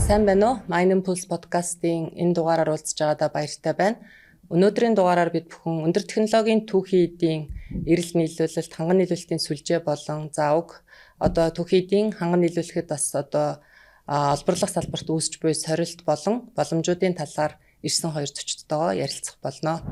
Сайн байна уу? Mining Pulse podcast-ийн энэ дугаараар уулзж байгаадаа баяртай байна. Өнөөдрийн дугаараар бид бүхэн өндөр технологийн түүхий эдийн эрэл нийлүүлэлт, ханган нийлүүлэлтийн сүлжээ болон заавг түүхий эдийн ханган нийлүүлэхэд бас олборлох салбарт үүсч буй сорилт болон боломжуудын талаар ирсэн хоёр зочдтойгоо ярилцах болно.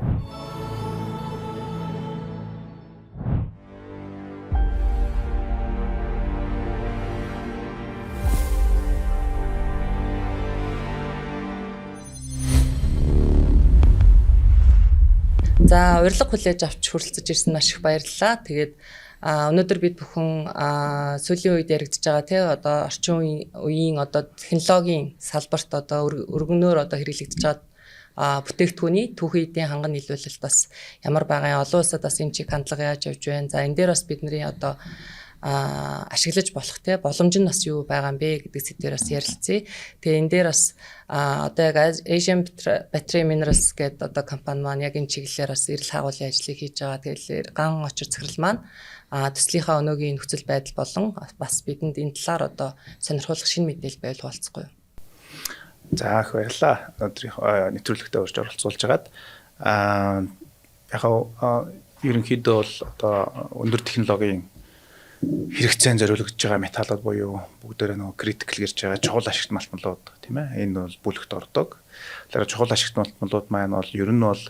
За урилга хүлээж авч хүрэлцэж ирсэн маш их баярлалаа. Тэгээд өнөөдөр бид бүхэн сүүлийн үед яригдж байгаа орчин үеийн технологийн салбарт өргөнөөр хэрэглэгдэж байгаа бүтээгдэхүүний түүхий эдийн ханган нийлүүлэлт бас ямар байгаа олон улсад бас энэ чиг хандлага яаж явж байна. За энэ дээр бас бидний ашиглаж болох боломж нь бас юу байгаа юм бэ гэдэг сэдвээр бас ярилцъя. Тэгээ энэ дээр бас яг Asian Battery Minerals гэдэг компани маань яг энэ чиглэлээр бас эрэл хаагуулын ажлыг хийж байгаа. Тэгэхээр ган очир захирал маань төслийнхаа өнөөгийн нөхцөл байдал болон бас бидэнд энэ талаар сонирхолтой шинэ мэдээлэл байвал хуваалцахгүй юу? За их баярлалаа. Өнөөдрийн нэвтрүүлэгтээ урьж оролцуулж байгаад ерөнхийдөө бол өндөр технологийн хэрэгцээнд зориулагдж байгаа металлууд буюу бүгдээрээ critical гэж байгаа чухал ашигт малтмалууд тийм ээ энэ бол бүлэгт ордог. Тэгэхээр чухал ашигт малтмалууд маань бол ер нь бол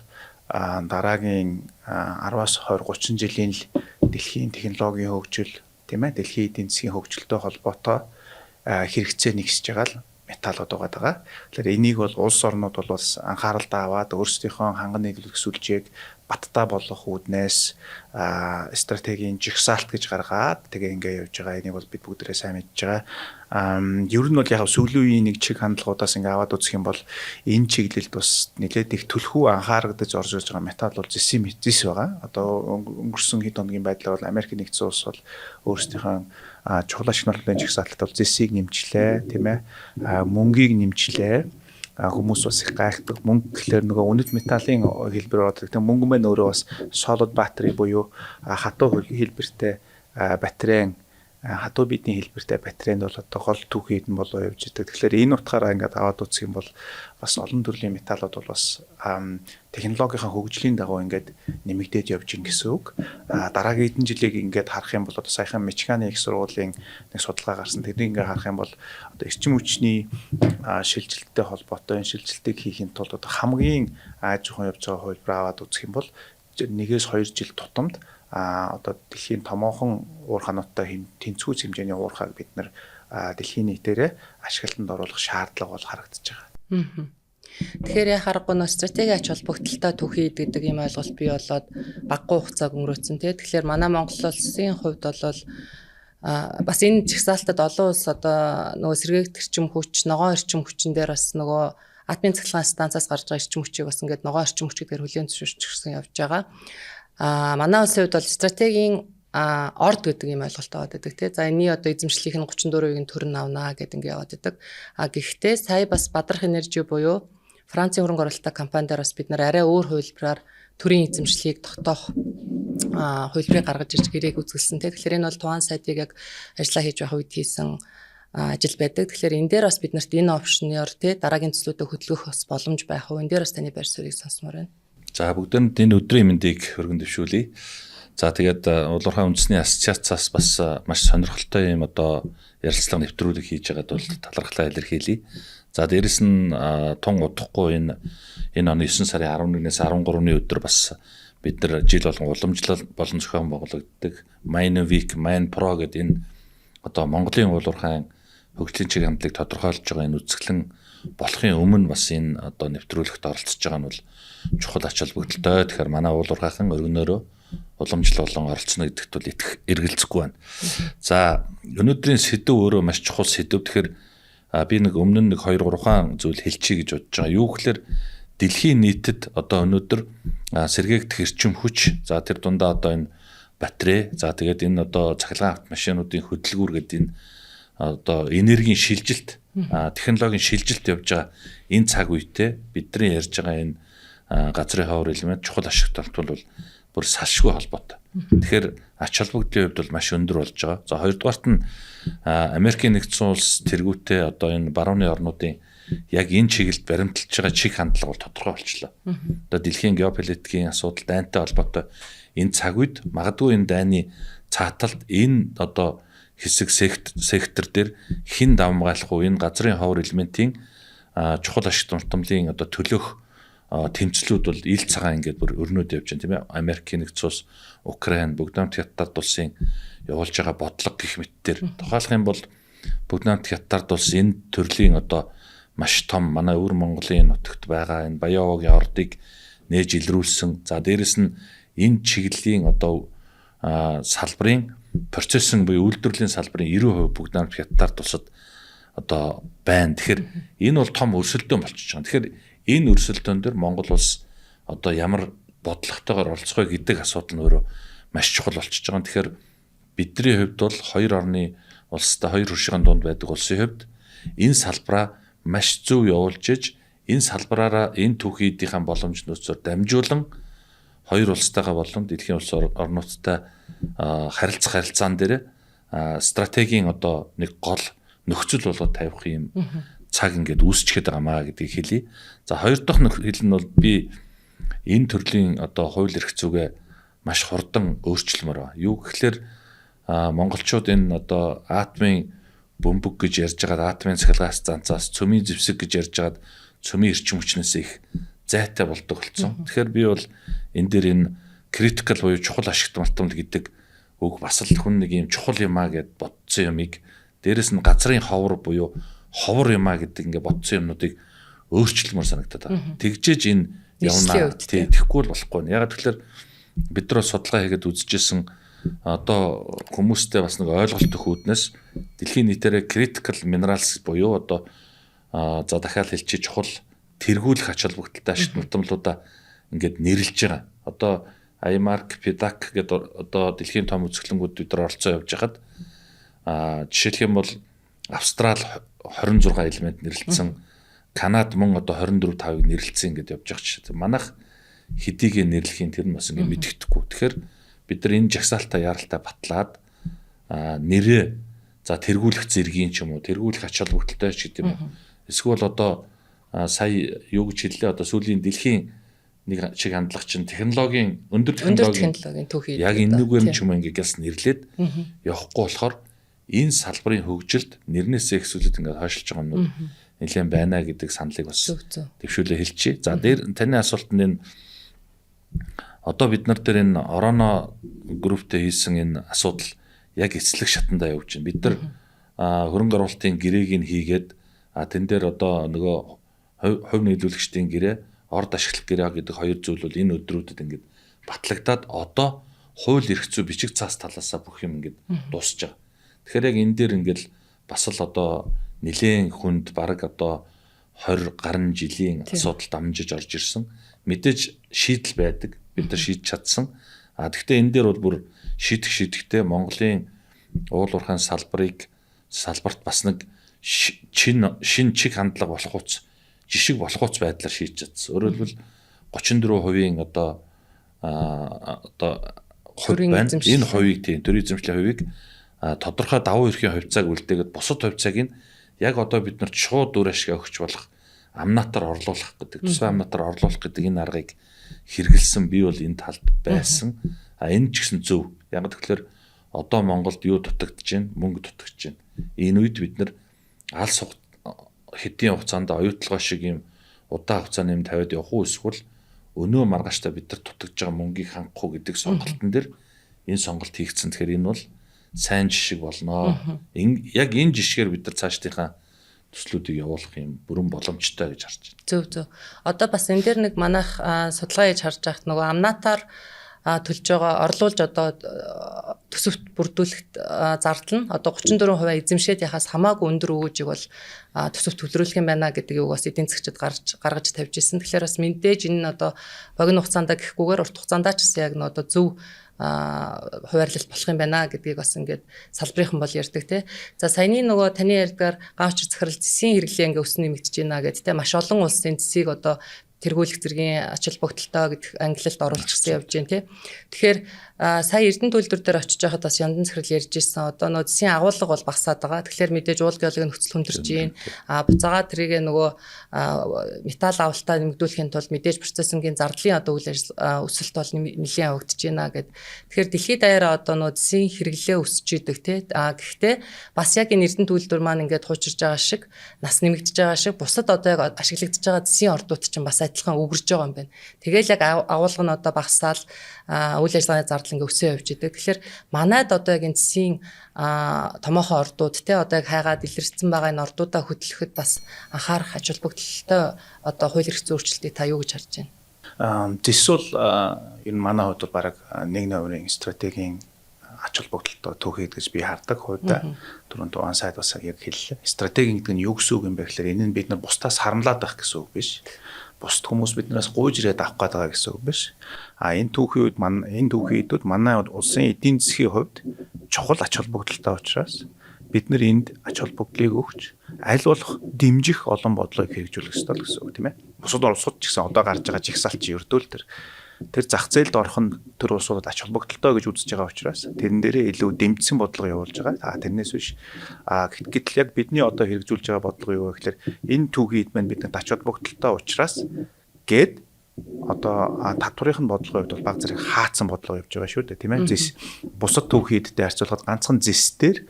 дараагийн 10-аас 20-30 жилийн дэлхийн технологийн хөгжил тийм ээ дэлхийн эдийн засгийн хөгжилтэй холбоотой хэрэгцээ нэгсэж байгаа л металлууд байгаа. Тэгэхээр энийг бол улс орнууд бол бас анхааралтай аваад өөрсдийнхөө ханган нийлүүлэх сүлжээг баттай болох үүднээс стратегийн жигсаалт гэж гаргаад тэгээ ингээ явж байгаа. Энийг бол бид бүгдээрээ сайн мэдж байгаа. Ер нь бол яг сүүлийн үеийн нэг чиг хандлагуудаас ингээ аваад үзэх юм бол энэ чиглэлд бас нэлээд их түлхүү анхаарагдаж орж ирж байгаа металл бол зис байгаа. Өнгөрсөн хэд хоногийн байдлаар бол Америк нэгдсэн улс бол өөрсдийнхөө чухал ашиглалтын жигсаалтад бол зисийг нэмчлээ, тийм ээ. Мөнгийг нэмчлээ. Хүмүүс бас их гайхдаг. Мөнгө гэхэлэр нөгөө үнэт металлын хэлбэр ордог. Тэгээ мөнгө мэн өөрөө бас solid battery буюу хатуу хэлбэртэй батарейн хатуу бидний хэлбэртэй батарейнд бол гол түүхий эдэн болоо явж идэг. Тэгэхээр энэ утгаараа ингээд аваад үзэх юм бол бас олон төрлийн металлууд бол бас технологийн хөгжлийн дагуу ингээд нэмэгдээд явж ин гэсэн үг. Дараагийн хэдэн жилийг ингээд харах юм бол саяхан Мичиганы их сургуулийн нэг судалгаа гарсан. Тэрийг ингээд харах юм бол эрчим хүчний шилжилттэй холбоотой энэ шилжилтийг хийхин тулд хамгийн ааж ухаан явж байгаа хувилбар аваад үзэх юм бол 1-2 жил тутамд дэлхийн томоохон уур хануудтай тэнцвүүц хэмжээний уурхайг бид нар дэлхийн нийтээрээ ашиглалтанд оруулах шаардлага бол харагдаж байгаа. Тэгэхээр яг харахгүй стратеги ач холбогдолтой түүхий гэдэг ийм ойлголт бий болоод багагүй хугацааг өнгөрөөцөн. Тэгэхээр манай Монгол улсын хувьд бол бас энэ жигсаалтад олон улс нөгөө сэргээгт эрчим хүч, ногоон эрчим хүчин дээр бас нөгөө атомын цахилгаан станцаас гарч байгаа эрчим хүчийг бас ингээд ногоон эрчим хүч гэдгээр хүлээн зөвшөөрсөн явж байгаа. Манай улсын хувьд бол стратегийн орд гэдэг ийм ойлголт аваад байдаг тийм. За энэний эзэмшлийнх нь 34%-ийн төрн авнаа гэдэг ингээд яваад байдаг. Гэхдээ сая бас Бадрах Энержи буюу Францын хөрөнгө оруулалттай компанидаар бас бид нар арай өөр хувилбараар төрийн эзэмшлийг тогтоох хувилбарыг гаргаж ирж гэрээг үзүүлсэн тийм. Тэгэхээр энэ бол Тухайн сайдыг яг ажиллаа хийж байх үед хийсэн ажил байдаг. Тэгэхээр энэ дээр бас биднэрт энэ опшноор тийм дараагийн төслүүдэд хөдөлгөх бас боломж байх уу. Энэ дээр бас таны байр суурийг сонсомоор байна. За бүгдэнд энэ өдрийн мэндийг өргөн дэвшүүлье. За тэгээд Улуурхай үндэсний ассоциацаас бас маш сонирхолтой юм ярилцлага нэвтрүүлэг хийж байгаад бол талархлаа илэрхийлье. За дээрэс нь тун удахгүй энэ оны 9 сарын 11-ээс 13-ны өдөр бас бид нар жил болгон уламжлал болон зохион байгуулагддаг Mine Week, Mine Pro гэдэг энэ Монголын Улуурхайн хөгжлийн чиг хандлагыг тодорхойлж байгаа энэ үзэсгэлэн болохын өмнө бас энэ нэвтрүүлэгт оролцож байгаа нь бол чухал ач холбогдолтой. Тэгэхээр манай Улуурхайхан өргөнөөрөө уламжлал болон оролцоно гэдэгт бол итгэх эргэлзэхгүй байна. За өнөөдрийн сэдв өөрөө маш чухал сэдв. Тэгэхээр би нэг өмнө нь 2-3 хаан зүйл хэлчихье гэж бодож байгаа. Юу гэхээр дэлхийн нийтэд өнөөдөр сэргээгдэх эрчим хүч, за тэр дундаа энэ батарей, за тэгээд энэ цахилгаан автомашинуудын хөдөлгүүр гэдэг энэ энергийн шилжилт, технологийн шилжилт явж байгаа энэ цаг үедээ бидний ярьж байгаа энэ газрын ховор элемент чухал ашиглалт бол бүр салшгүй холбоотой. Тэгэхээр ач холбогдлын хувьд бол маш өндөр болж байгаа. За хоёрдугаарт нь Америкийн нэгдсэн улс тэргүүтээ одоо энэ барууны орнуудын яг энэ чиглэлд баримталж байгаа чиг хандлага бол тодорхой болчихлоо. Одоо дэлхийн геополитикийн асуудал дайнтай холбоотой энэ цаг үед магадгүй энэ дайны цааталд энэ одоо хэсэг сектор дээр хэн давмгайлах уу энэ газрын ховор элементийн чухал ашигт мартамлын одоо төлөх тэмцлүүд бол ил цагаан ингээд бүр өрнөд явж байна тийм ээ. Америкийн нэгдсэн улс, Украин, Бүгд намт Хятад улсын явуулж байгаа бодлого гэх мэтээр тухайлах юм бол Бүгд намт Хятад улс энэ төрлийн одоо маш том манай өвөр Монголын нутагт байгаа энэ Баян-Овгийн ордыг нээж илрүүлсэн. За дээрэс нь энэ чиглэлийн одоо салбарын процессын буюу үйлдвэрлэлийн салбарын 90% Бүгд намт Хятад улсад одоо байна. Тэгэхээр энэ бол том өрсөлдөөн болчихж байгаа. Тэгэхээр энэ өрсөлдөөн дээр Монгол улс одоо ямар бодлоготойгоор оролцох вэ гэдэг асуудал нь өөрөө маш чухал болчихж байгаа. Тэгэхээр бидний хувьд бол хоёр орны улстай хоёр хуршигын дунд байдаг улсын хувьд энэ салбараа маш зөв явуулж иж энэ салбараараа энэ түүхийдийн боломж нөөцөөр дамжуулан хоёр улстайгаа болон дэлхийн улс орнуудтай харилцаан дээр стратегийн одоо нэг гол нөхцөл болгоод тавих юм цаг ингээд үүсчихэд байгаамаа гэдгийг хэлье. За хоёр дахь хэл нь бол би энэ төрлийн одоо хууль эрх зүйгээ маш хурдан өөрчлөмөр байна. Юу гэхээр монголчууд энэ одоо атомын бөмбөг гэж ярьж байгаа атомын цахилгаан станцаас цөмийн зэвсэг гэж ярьж байгаа цөмийн эрчим хүчнээс их зайтай болдог болсон. Тэгэхээр би бол энэ дээр энэ critical буюу чухал ашигт мартамл гэдэг үг бас л хүн нэг юм чухал юмаа гэд бодсон юмыг дээрэс нь газрын ховор буюу ховор юмаа гэдэг ингээ бодсон юмнуудыг өөрчлөлмөр санагдаад байна. Тэгжээж энэ явна. Тэгэхгүй л болохгүй нэ. Яг тэгэхээр бид нар судалгаа хийгээд үзчихсэн одоо хүмүүстэй бас нэг ойлголт өгөхүүднээс дэлхийн нийтээрээ critical minerals буюу одоо за дахиад хэлчихээ чухал тэргүүлэх ач холбогдолтой ашигт мартамлуудаа ингээд нэрлэж байгаа. Одоо IMARC, PDAC гэдэг одоо дэлхийн том үзэсгэлэнгүүд бид нар оролцоо явж хагаад жишээлх юм бол Австрал 26 элемент нэрлэлсэн, Канад мөн одоо 24-5-ыг нэрлэлсэн гэдээ явж байгаа ч. Манайх хэдийг нэрлэхийн тэр нь бас ингэ мэддэхгүй. Тэгэхээр бид нар энэ жагсаалтаа яралтай батлаад нэрээ за тэргүүлэх зэргийн ч юм уу, тэргүүлэх ач холбогдолтой ч гэдэг юм уу. Эсвэл одоо сая юу гэж хэллээ одоо сүүлийн дэлхийн нэг чиг хандлага чинь технологийн өндөр технологийн түүхий яг энэгээр нь ч юм ингээд нэрлээд явахгүй болохоор энэ салбарын хөгжилд нэрнээсээ ихсүүлээд ингээд хойшлж байгаа юм нэлээд байна гэдэг саналыг бас төвшүүлээ хэлчихье. За дээр таны асуултанд энэ одоо бид нар дээр энэ Ороно групптэй хийсэн энэ асуудал яг эцлэх шатандаа явж байна. Бид нар хөрөнгө оруулалтын гэрээг нь хийгээд тэн дээр одоо нөгөө хувь нийлүүлэгчдийн гэрээ орд ашиглах гэрээ гэдэг хоёр зүйл бол энэ өдрүүдэд ингээд батлагдаад одоо хууль эрх зүй бичиг цаас талаасаа бүх юм ингээд дуусж байгаа. Тэгэхээр яг энэ дээр ингээд бас л одоо нэлээд хүнд бараг одоо 20 гаруй жилийн асуудал дамжиж орж ирсэн. Мэдээж шийдэл байдаг. Бид нар шийдэж чадсан. Гэхдээ энэ дээр бол бүр шийдэхдээ Монголын уул уурхайн салбарт бас нэг шин чиг хандлага болох уц жишг болох уц байдлаар шийдэж чадсан. Өөрөөр хэлбэл 34% одоо хувь байна. Энэ хувийг тийм төрийн эзэмшлийн хувийг тодорхой давуу эрхийн хувьцааг үлдээгээд бусад хувьцааг нь яг одоо бид нарт шууд үр ашиг өгч болох амнатаар орлуулах гэдэг, тусгай амнатаар орлуулах гэдэг энэ аргыг хэрэгэлсэн би бол энэ талд байсан. Энэ ч гэсэн зөв. Яг тэгэхээр одоо Монголд юу дутагдж байна? Мөнгө дутагдж байна. Энэ үед бид нар алс хэдийн хугацаанд оюутлагаа шиг юм удаан хугацааны юм тавиад явах уу эсвэл өнөө маргааштай бид нар дутагдж байгаа мөнгийг хангах уу гэдэг сонголтын дээр энэ сонголт хийгдсэн. Тэгэхээр энэ бол сайн жишг болно. Яг энэ жишгээр бид нар цаашдынхаа төслүүдийг явуулах юм бүрэн боломжтой гэж харж байна. Зөв. Одоо бас энэ дээр нэг манайх судалгаа хийж харж байхад нөгөө амнатаар төлж байгаа орлуулж одоо төсөвт бүрдүүлэхт зардал нь одоо 34% эзэмшээд яхаас хамаагүй өндөр өгөөжийг бол төсөвт төлрүүлэх юм байна гэдэг үг бас эдийн засгчид гаргаж тавьж ирсэн. Тэгэхээр бас мэдээж энэ нь одоо богино хугацаанд гэхгүйгээр урт хугацаанд ч гэсэн яг нь одоо зөв хуваарлалт болох юм байна гэдгийг бас ингээд салбарынхан бол ярьдаг тий. За саяны нөгөө таны ярьдгаар гаавч захирал зэсийн хэрэглээ ингээ өснө нэмэгдэж байна гэдэг тий. Маш олон улсын зэсийг одоо тэргүүлэх зэргийн ач холбогдолтой гэдэг ангиллалд оруулчихсан явж байна тий. Тэгэхээр сая Эрдэнэ үйлдвэр дээр очиж байхад бас яндан захирал ярьж ирсэн. Одоо нөө засгийн агуулга бол багасаад байгаа. Тэгэхээр мэдээж уул геологийн нөхцөл хүндэрч байна. Буцаагаад тэрийг нөгөө металл авалтаа нэмэгдүүлэхийн тулд мэдээж процессингийн зардлын одоо үйл өсөлт бол нэлээд явагдаж байна гэд. Тэгэхээр дэлхийд даяараа одоо нөө засгийн хэрэглээ өсөж идэг тий. Гэхдээ бас яг энэ Эрдэнэ үйлдвэр маань ингээд хуучирж байгаа шиг, нас нэмэгдэж байгаа шиг бусад одоо яг ашиглагдж байгаа засгийн ордууд чинь бас адилхан өгөрж байгаа юм байна. Тэгэл яг агуулга нь одоо багасаал үйл ажиллагааны зардал ингээ өсөө явж идэг. Тэгэхээр манайд одоо яг энэ засгийн томоохон ордууд те одоо яг хайгаад илэрсэн байгаа энэ ордуудаа хөтлөхөд бас анхаарах ач холбогдолтой одоо хууль эрх зүйн өөрчлөлтийг та юу гэж харж байна? Зис бол энэ манай хувьд бол бараг 1/2-ын стратегийн ач холбогдолтой түүхийд гэж би хардаг хувьдаа. Түрүүн дуан сайд бас яг хэллээ. Стратеги гэдэг нь юу гэсэн үг юм бэ гэхээр энэ нь бид нар бусдаас харамлаад байх гэсэн үг биш. Бусд хүмүүс биднээс гуйж ирээд авах гээд байгаа гэсэн үг биш. Энэ түүхийн үед энэ түүхийдүүд манай улсын эдийн засгийн хувьд чухал ач холбогдолтой учраас бид нар энд ач холбогдлыг өгч аль болох дэмжих олон бодлогыг хэрэгжүүлэх ёстой гэсэн үг тийм ээ. Бусад улсууд ч гэсэн одоо гарч байгаа жигсаалт чи ердөөл тэр зах зээлд орох нь тэр улсуудад ач холбогдолтой гэж үзэж байгаа учраас тэрэн дээрээ илүү дэмжсэн бодлого явуулж байгаа. Тэрнээс биш гэтэл яг бидний одоо хэрэгжүүлж байгаа бодлого юу вэ гэхээр энэ түүхийд маань бидэнд ач холбогдолтой учраас гээд одоо татврын бодлогын хувьд бол баг зэрэг хаацсан бодлого явж байгаа шүү дээ тийм ээ. Зис бусад түүхийдтэй харьцуулахад ганцхан зисдэр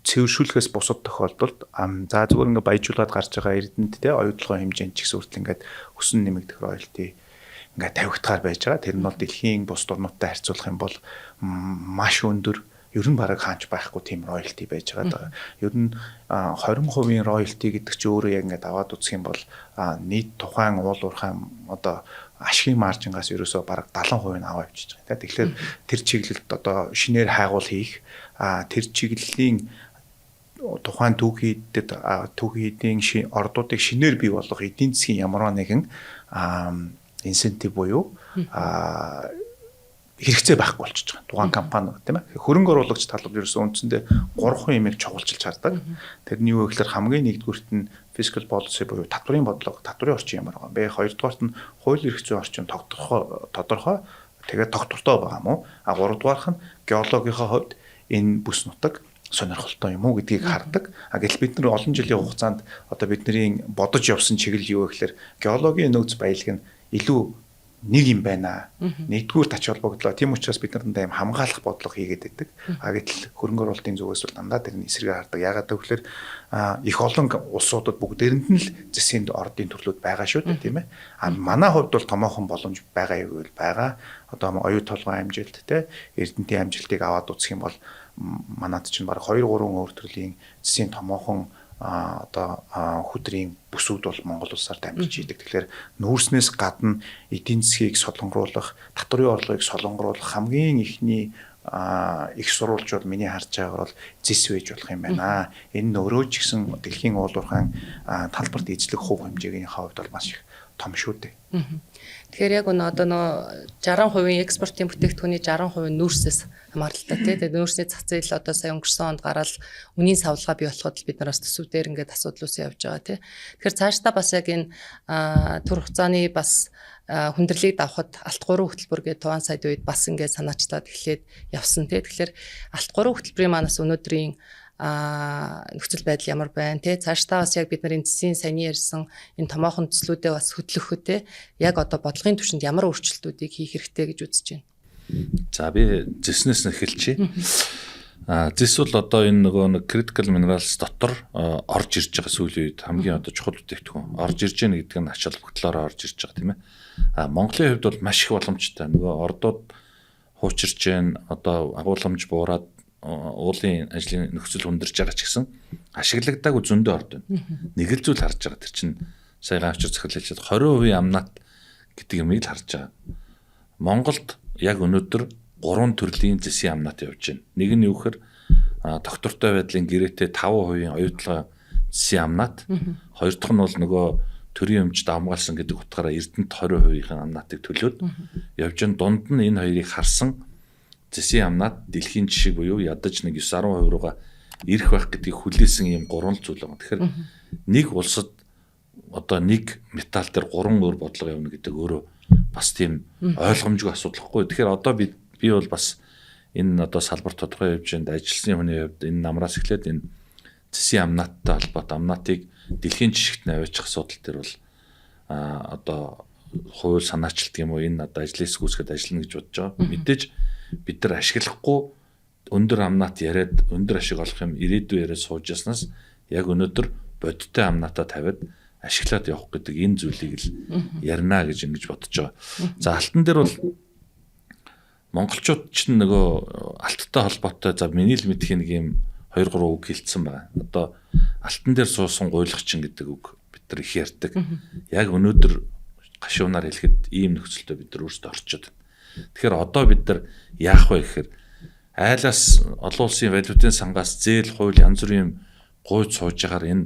цэвэршүүлэхээс бусад тохиолдолд за зүгээр ингээ баяжуулаад гарч байгаа Эрдэнэт те оюутлогын хэмжээнд ч гэсэн үртэл ингээд өсөн нэмэгдэх роялти ингээ тавигдахаар байж байгаа. Тэр нь бол дэлхийн бус орнуудтай харьцуулах юм бол маш өндөр ер нь бараг хаанч байхгүй тийм роялти байж байгаа. Ер нь 20% роялти гэдэг чинь өөрөө яг ингээд аваад үзэх юм бол нийт тухайн уул уурхай одоо ашигын маржингаас ерөөсөө бараг 70% нь аваа явчихж байгаа. Тэгэхээр тэр чиглэлд одоо шинээр хайгуул хийх тэр чиглэлийн тухайн түүхийдийн ордуудыг шинээр бий болгох эдийн засгийн ямар нэгэн инсентив буюу хэрэгцээ байхгүй болчихж байгаа. Тухайн компаниуд тийм ээ. Хөрөнгө оруулагч талууд ерөөсөө үндсэндээ 3 юмыг чухалчилж хардаг. Тэрний юу гэхээр хамгийн нэгдүгüүрт нь fiscal policy буюу татврын бодлого, татврын орчин ямар байгаа юм бэ? Хоёрдугаарт нь хууль эрх зүйн орчин тодорхой тэгээд тогтвортой байгаа мó. Гуравдугаарх нь геологийнхаа хувьд энэ бүс нутаг сонирхолтой юм уу гэдгийг хардаг. Гэтэл бид нар олон жилийн хугацаанд одоо бидний бодож явсан чиглэл юу вэ гэхээр геологийн нөөц баялаг нь илүү нэг юм байна. Нэгдүгээр тач холбогдлоо. Тийм учраас бид нарт ийм хамгаалах бодлого хийгээд байдаг. Гэтэл хөрөнгө оруулалтын зүгээс бол дандаа тэрний эсрэгээр хардаг. Яагаад гэвэл их олон улсуудад бүгдээрэнд нь л засгийн ордын төрлүүд байгаа шүү дээ, тийм ээ. Манай хувьд бол томоохон боломж байгаа юу гэвэл байгаа. Одоо оюу толгойн амжилт те Эрдэнэтийн амжилтыг аваад үзэх юм бол манад чинь баг 2-3 өөр төрлийн засгийн томоохон одоо хөдрийн бүсүүд бол Монгол улсаар дамжиж идэг. Тэгэхээр нүүрснээс гадна эдийн засгийг солонгоруулах, татврын орлогыг солонгоруулах хамгийн ихний их сурвалж бол миний харж байгаагаар бол зис байж болох юм байна. Энэ нь өөрөө ч гэсэн дэлхийн уул уурхайн талбарт эзлэх хувь хэмжээгийн хувьд бол маш их том шүү дээ. Тэгэхээр яг одоо 60% экспортын бүтээгдэхүүний 60% нүүрсээс хамааралтай тийм. Тэгээд нүүрсний зах зээл одоо сая өнгөрсөн онд гараад үнийн савлгаа бий болоход бид нараас төсөвдөр ингээд асуудал үүсэж явж байгаа тийм. Тэгэхээр цаашдаа бас яг энэ төр хугацааны бас хүндрэлийг давхад алт 3 хөтөлбөр гэдэг тугаан сайд үед бас ингээд санаачлаад эхлээд явсан тийм. Тэгэхээр алт 3 хөтөлбөрийн манаас өнөөдрийн нөхцөл байдал ямар байна те цаашдаа бас яг бид нарын засгийн саяны ярьсан энэ томоохон төслүүдээ бас хөтлөхөө те яг одоо бодлогын түвшинд ямар өөрчлөлтүүдийг хийх хэрэгтэй гэж үзэж байна. За би зэснээс нь эхэлчихье. Зэс бол одоо энэ нөгөө critical minerals дотор орж ирж байгаа сүүлийн үед хамгийн одоо чухал бүтээгдэхүүн орж ирж байгаа гэдэг нь ач холбогдлоороо орж ирж байгаа тийм ээ. Монголын хувьд бол маш их боломжтой. Нөгөө ордууд хуучирч जैन одоо агуулмж буураад уулын ажлын нөхцөл хүндэрж байгаа ч гэсэн ашиглагдаагүй зөндөө орд байна. Нэг л зүйл харж байгаа. Тэр чинь сая ганчир захирал хэлээд 20% амнат гэдэг юмыг л харж байгаа. Монголд яг өнөөдөр 3 төрлийн зэсийн амнат явж байна. Нэг нь юу гэхээр доктортой байдлын гэрээтэй 5% оюутлага зэсийн амнат. Хоёр дахь нь бол нөгөө төрийн өмчд хамгаалсан гэдэг утгаараа Эрдэнэт 20%-ийн амнатыг төлөөд явж байгаа. Дунд нь энэ хоёрыг харсан зэсийн амнат дэлхийн жишээ буюу ядаж нэг 9-10% руугаа ирэх байх гэдгийг хүлээсэн юм 3 зүйл байна. Тэгэхээр нэг улсад одоо нэг металл дээр 3 өөр бодлого явна гэдэг өөрөө бас тийм ойлгомжгүй асуудал хгүй. Тэгэхээр одоо бид би бол бас энэ одоо салбар тодорхой хэмжээнд ажилласан хүний хувьд энэ намраас эхлээд энэ цэсийн амнааттай холбоотой амнаатыг дэлхийн жишгт нь аваачих асуудал төр бол одоо хууль санаачлалт юм уу энэ одоо ажлын сгүүсгэд ажиллана гэж бодож байгаа. Мэдээж бид нар ашиглахгүй өндөр амнаат яриад өндөр ашиг олох юм ирээдүй яриад сууж яснаас яг өнөөдөр бодиттой амнаатаа тавиад ашиглаад явах гэдэг энэ зүйлийг л ярина гэж ингэж бодож байгаа. За алтан дээр бол монголчууд ч нөгөө алттай холбоотой за миний л мэдхийн нэг юм 2 3 үг хэлсэн байна. Одоо алтан дээр суусан гуйлахчин гэдэг үг бид нар их ярьдаг. Яг өнөөдөр гашуунаар хэлэхэд ийм нөхцөлдөө бид нар өөрсдөө орчод байна. Тэгэхээр одоо бид нар яах вэ гэхээр айлаас олон улсын валютын сангаас зээл хууль янз бүрийн гуйж сууж агаар энэ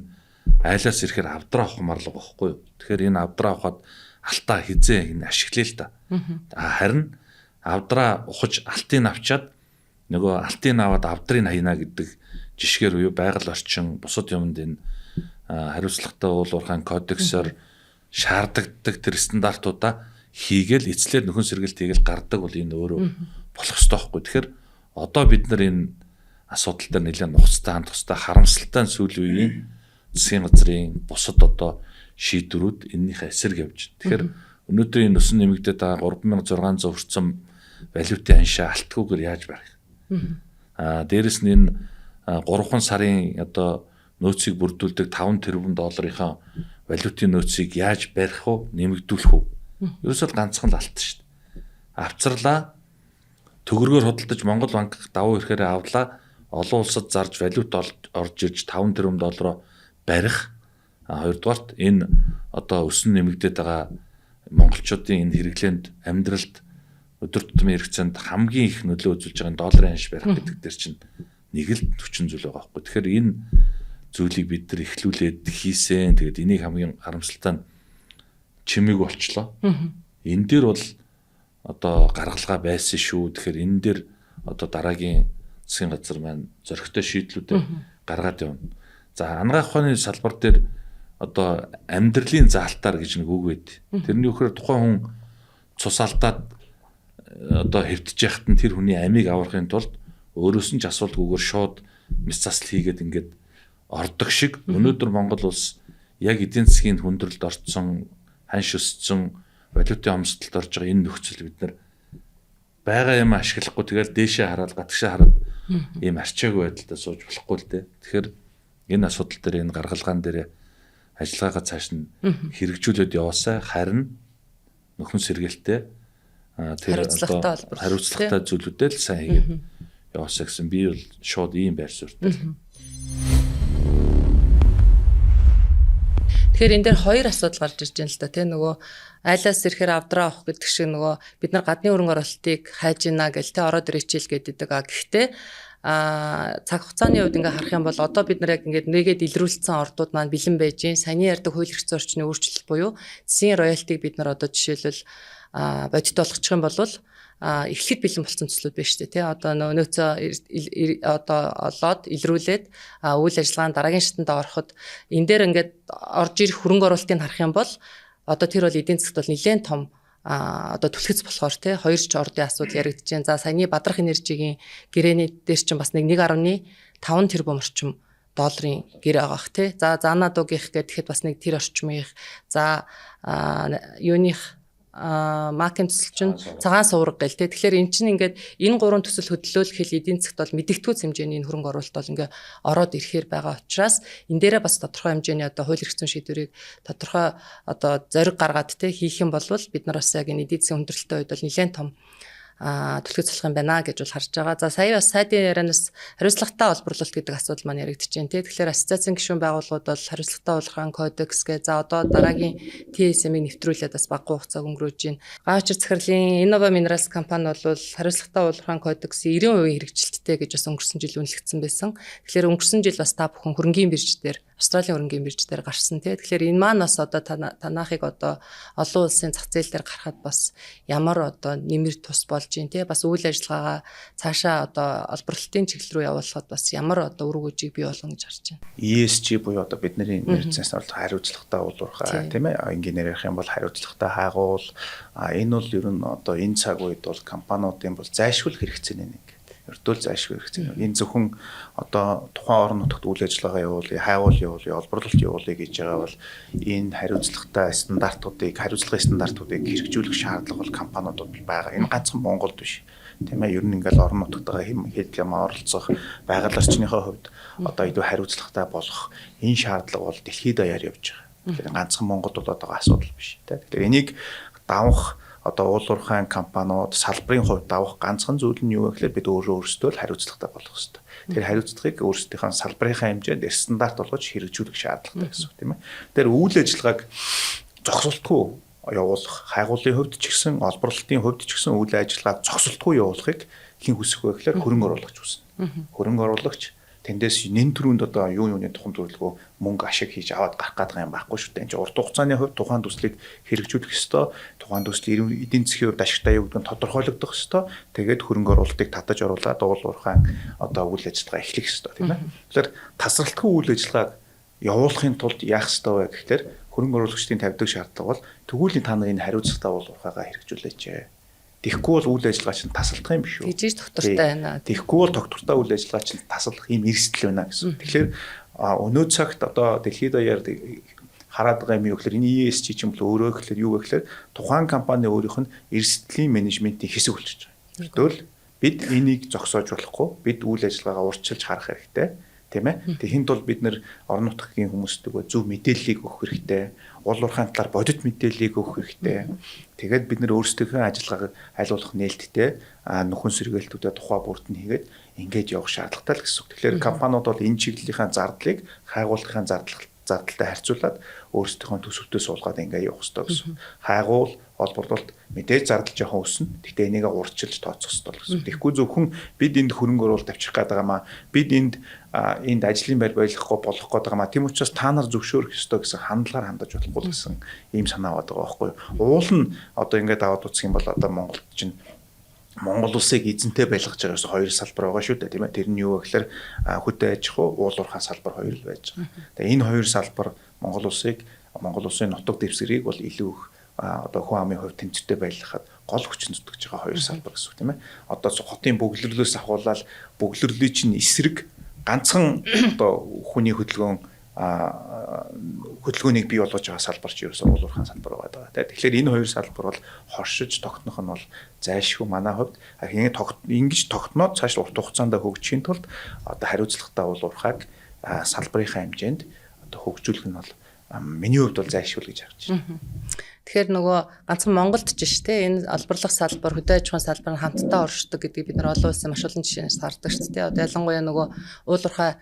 айлаас ирэхээр авдраа авах марлаг байхгүй юу. Тэгэхээр энэ авдраа авахад алтаа хизээ энэ ашиглая л та. Харин авдраа ухаж алтыг авчаад нөгөө алтыг аваад авдрыг хийнаа гэдэг жишгээр буюу байгаль орчин бусад юмд энэ хариуцлагатай уул уурхайн кодексоор шаарддаг тэр стандартуудаа хийгээл эцлээр нөхөн сэргэлт хийгээл гардаг бол энэ өөрөө болох ёстой байхгүй. Тэгэхээр одоо бид нар энэ асуудал дээр нэлээд нухацтай хандах ёстой. Харамсалтай сүүлийн үеийн засгийн газрын бусад одоо шийдвэрүүд энэнийхээ эсрэг явж байна. Тэгэхээр өнөөдөр энэ өсөн нэмэгдээд байгаа 3600 хүрсэн валютын аншаа алтгүйгээр яаж барих? Дээрэс нь энэ 3 сарын одоо нөөцийг бүрдүүлдэг 5 тэрбум долларынхаа валютын нөөцийг яаж барих вэ? Нэмэгдүүлэх үү? Ерөөсөө ганцхан л алт шүү дээ. Авцарлаа төгрөгөөр худалдаж Монгол банк давуу ирэхээр авлаа. Олон улсад зарж валют орж ирж 5 тэрбум доллароо барих. Хоёрдугаарт энэ одоо өсөн нэмэгдээд байгаа монголчуудын энэ хэрэглээнд амьдралд өдөр тутмын хэрэгцээнд хамгийн их нөлөө үзүүлж байгаа долларын анш барих гэдэг дээр чинь нэг л 40 зүйл байгаа байхгүй. Тэгэхээр энэ зүйлийг бид нар эхлүүлээд хийсэн. Тэгээд энийг хамгийн харамсалтай нь чимээг болчлоо. Энэ дээр бол одоо гаргалгаа байсан шүү. Тэгэхээр энэ дээр одоо дараагийн засгийн газар маань зөрөгтэй шийдлүүдээ гаргаад явна. За анагаах ухааны салбар дээр одоо амьдралын заалтаар гэж нэг үг байд. Тэрний үхээр тухайн хүн цус алдаад одоо хэвтэж яхад нь тэр хүний амийг аврахын тулд өөрөөс нь ч асуулгүйгээр шууд мэс засал хийгээд ингээд ордог шиг өнөөдөр Монгол улс яг эдийн засгийн хүндрэлд орцсон ханш өссөн валютын хомсдолд орж байгаа энэ нөхцөл бид нар байгаа юм ашиглахгүй тэгэл дээшээ хараад гадагшаа хараад ийм арчаагүй байдалтай сууж болохгүй л дээ. Тэгэхээр энэ асуудал дээр энэ гаргалгаан дээр ажиллагаагаа цааш нь хэрэгжүүлээд яваасаа харин нөхөн сэргээлтээ тэр одоо хариуцлагатай зүйлүүдээ л сайн хийгээд яваасаа гэсэн би бол шууд ийм байр суурьтай. Тэгэхээр энэ дээр 2 асуудал гарч ирж байна л да тий нөгөө айлаас ирэхээр авдраа авах гэдэг шиг нөгөө бид нар гадны хөрөнгө оруулалтыг хайж ийна гэл тий ороод ирээчил гэдэг. Гэхдээ цаг хугацааны хувьд ингээ харах юм бол одоо бид нар яг ингээд нэгээд илрүүлсэн ордууд маань бэлэн байж гин саяны ярьдаг хууль эрх зүйн орчны өөрчлөлт буюу засгийн роялтиг бид нар одоо жишээлбэл бодит болгочих юм бол эхлэхэд бэлэн болсон төслүүд байна шүү дээ тий одоо нөөцөө одоо олоод илрүүлээд үйл ажиллагааны дараагийн шатанд ороход энэ дээр ингээд орж ирэх хөрөнгө оруулалтыг харах юм бол одоо тэр бол эдийн засгт бол нэлээд том одоо түлхэц болохоор тий 2 ч ордын асуудал яригдж байна. За саяны Бадрах энержигийн гэрээний дээр чинь бас 1.5 тэрбум орчим долларын гэр байгаах тий. За Занадугийнх гэхэд бас нэг тэр орчмынх. За юуных Макийн төсөл чинь цагаан суурга гэл те. Тэгэхээр эн чинь ингээд энэ 3 төсөл хөдлөөл хэл эдийн засгт бол мэдэгдэхүйц хэмжээний энэ хөрөнгө оруулалт бол ингээд ороод ирэхээр байгаа учраас энэ дээрээ бас тодорхой хэмжээний одоо хууль эрх зүйн шийдвэрийг тодорхой одоо зориг гаргаад те хийх юм бол бид нар бас яг энэ эдийн засгийн хүндрэлтэй үед бол нэлээд том түлхэж цолох юм байна гэж бол харж байгаа. За сая бас сайдын ярианаас хариуцлагатай олборлолт гэдэг асуудал маань яригдчихэж байна тий. Тэгэхээр ассоциацийн гишүүн байгууллагууд бол хариуцлагатай улаан кодекс гэ за одоо дараагийн TSM-ийг нэвтрүүлээд бас багахан хугацааг өнгөрөөж байна. Гаавчир захирлын Innova Minerals компани бол хариуцлагатай улаан кодексийн 90% хэрэгжилттэй гэж бас өнгөрсөн жил үнэлэгдсэн байсан. Тэгэхээр өнгөрсөн жил бас та бүхэн хөрөнгийн бирж дээр Австралийн хөрөнгөний бирж дээр гарсан тий. Тэгэхээр энэ маань бас одоо танахыг одоо олон улсын зах зээл дээр гарахад бас ямар одоо нэмэр тус болж юм тий. Бас үйл ажиллагаагаа цаашаа одоо олборлолтын чиглэл рүү явуулахад бас ямар одоо үр өгөөжийг бий болгоно гэж харж байна. ESG буюу одоо бидний нэрцээс нь бол хариуцлагатай уулуурхай тийм ээ. Ингээр ярих юм бол хариуцлагатай хайгуул. Энэ бол ер нь одоо энэ цаг үед бол компаниудын бол зайлшгүй хэрэгцээний нэг. Өртөөл зайлшгүй хэрэгцээ. Энэ зөвхөн одоо тухайн орон нутагт үйл ажиллагаа явуулъя, хайгуул явуулъя, олборлолт явуулъя гэж байгаа бол энэ хариуцлагатай хариуцлагын стандартуудыг хэрэгжүүлэх шаардлага бол компаниудад байгаа. Энэ ганцхан Монголд биш. Тийм ээ, ер нь ингээл орон нутгатайгаа хэд ямаа оролцох, байгаль орчныхоо хувьд одоо илүү хариуцлагатай болох энэ шаардлага бол дэлхийд даяар явж байгаа. Тэгэхээр ганцхан Монголд бол одоо асуудал биш. Тэгэхээр энийг давах одоо уулуурхайн компаниуд салбарын хувьд давах ганцхан зүйл нь юу вэ гэхээр бид өөрсдөө л хариуцлагатай болох хэрэгтэй. Тэгэхээр хариуцлагыг өөрсдийнхөө салбарынхаа хэмжээнд стандарт болгож хэрэгжүүлэх шаардлагатай гэсэн үг тийм ээ. Тэгэхээр үйл ажиллагааг зогсолтгүй явуулах, хайгуулын хувьд ч гэсэн, олборлолтын хувьд ч гэсэн үйл ажиллагааг зогсолтгүй явуулахыг хэн хүсэх вэ гэхээр хөрөнгө оруулагч хүснэ. Хөрөнгө оруулагч тэндээс нэн төрөнд одоо юуны тухайн төлөвлөгөө мөнгө ашиг хийж аваад гарах гэдэг юм байхгүй шүү дээ. Энд чинь урт хугацааны хувьд тухайн төслийг хэрэгжүүлэх ёстой. Тухайн төслийн эдийн засгийн хувьд ашигтай юу гэдэг нь тодорхойлогдох ёстой. Тэгээд хөрөнгө оруулалтыг татаж оруулаад уулуурхайн одоо үйл ажиллагаа эхлэх ёстой тийм ээ. Тэгэхээр тасралтгүй үйл ажиллагааг явуулахын тулд яах ёстой вэ гэхээр хөрөнгө оруулагчдын тавьдаг шаардлага бол тэгвэл та нарын хариуцлагатай уулуурхайгаа хэрэгжүүлээч. Тэгэхгүй бол үйл ажиллагаа чинь тасалдах юм биш үү? Тэгжиж доктортай байна. Тэгэхгүй бол доктортай үйл ажиллагаа чинь тасалдах юм эрсдэл байна гэсэн. Тэгэхээр өнөө цагт одоо дэлхийд даяар хараад байгаа юм юу гэхээр энэ ESG чинь бол өөрөө гэхээр юу вэ гэхээр тухайн компани өөрийнх нь эрсдлийн менежментийн хэсэг болчихж байгаа. Тэгвэл бид энийг зогсоож болохгүй. Бид үйл ажиллагаагаа урьдчилж харах хэрэгтэй. Тийм ээ. Тэгэхин тул бид нэр орон нутгийн хүмүүстээ зөв мэдээллийг өгөх хэрэгтэй. Уулуурхайн талаар бодит мэдээллийг өгөх хэрэгтэй. Тэгээд бид нэр өөрсдийнхөө ажиллагааг хайлуулах нээлттэй нөхөн сэргээлтүүдэд тухай бүрд нь хийгээд ингэж явах шаардлагатай л гэсэн үг. Тэгэхээр компаниуд бол энэ чиглэлийнхаа зардлыг хайгуулахын зардалтай харьцуулаад өөрсдийнхөө төсөвтөө суулгаад ингэ явах хэрэгтэй гэсэн. Хайгуул олборлолт мэдээж зардал жоохон өснө. Гэхдээ энийг урьдчилж тооцох хэрэгтэй гэсэн. Тэгэхгүй зөвхөн бид энд хөрөнгө оруулалт авчих гээд байгаамаа бид энд ажлын байр байлгахгүй болох гээд байгаамаа. Тийм учраас та нар зөвшөөрөх ёстой гэсэн хандлагаар хандаж болохгүй гэсэн ийм санаа байдаг байхгүй юу. Уул нь одоо ингээд аваад үзэх юм бол одоо Монголд чинь Монгол улсыг эзэнтэй байлгаж байгаас хоёр салбар байгаа шүү дээ тийм ээ. Тэр нь юу вэ гэхээр хөдөө аж ахуй, уулуурхайн салбар хоёр л байж байгаа. Тэгээ энэ хоёр салбар Монгол улсын нутаг дэвсгэрийг бол илүү их одоо хүн амын хувьд тэнцвэртэй байлгахад гол хүчин зүтгэж байгаа хоёр салбар гэсэн үг тийм ээ. Одоо хотын бөглөрлөөс ахуулаад бөглөрлөлийн чинь эсрэг ганцхан одоо хүний хөдөлгөөнийг бий болгож байгаа салбар ч ерөөсөө уулуурхайн салбар байгаа. Тэгэхээр энэ хоёр салбар бол хоршиж тогтнох нь бол зайлшгүй манай хувьд ингэж тогтноод цааш урт хугацаанд хөгжихийн тулд одоо хариуцлагатай уулуурхайг салбарынхаа хэмжээнд одоо хөгжүүлэх нь бол миний хувьд бол зайлшгүй гэж харж байна. Тэгэхээр нөгөө ганцхан Монголд ч биш те энэ албарлах салбар, хөдөө аж ахуйн салбар нь хамтдаа оршдог гэдгийг бид нар олон улсын маш олон жишээнээс хардаг шүү дээ. Одоо ялангуяа нөгөө уулуурхай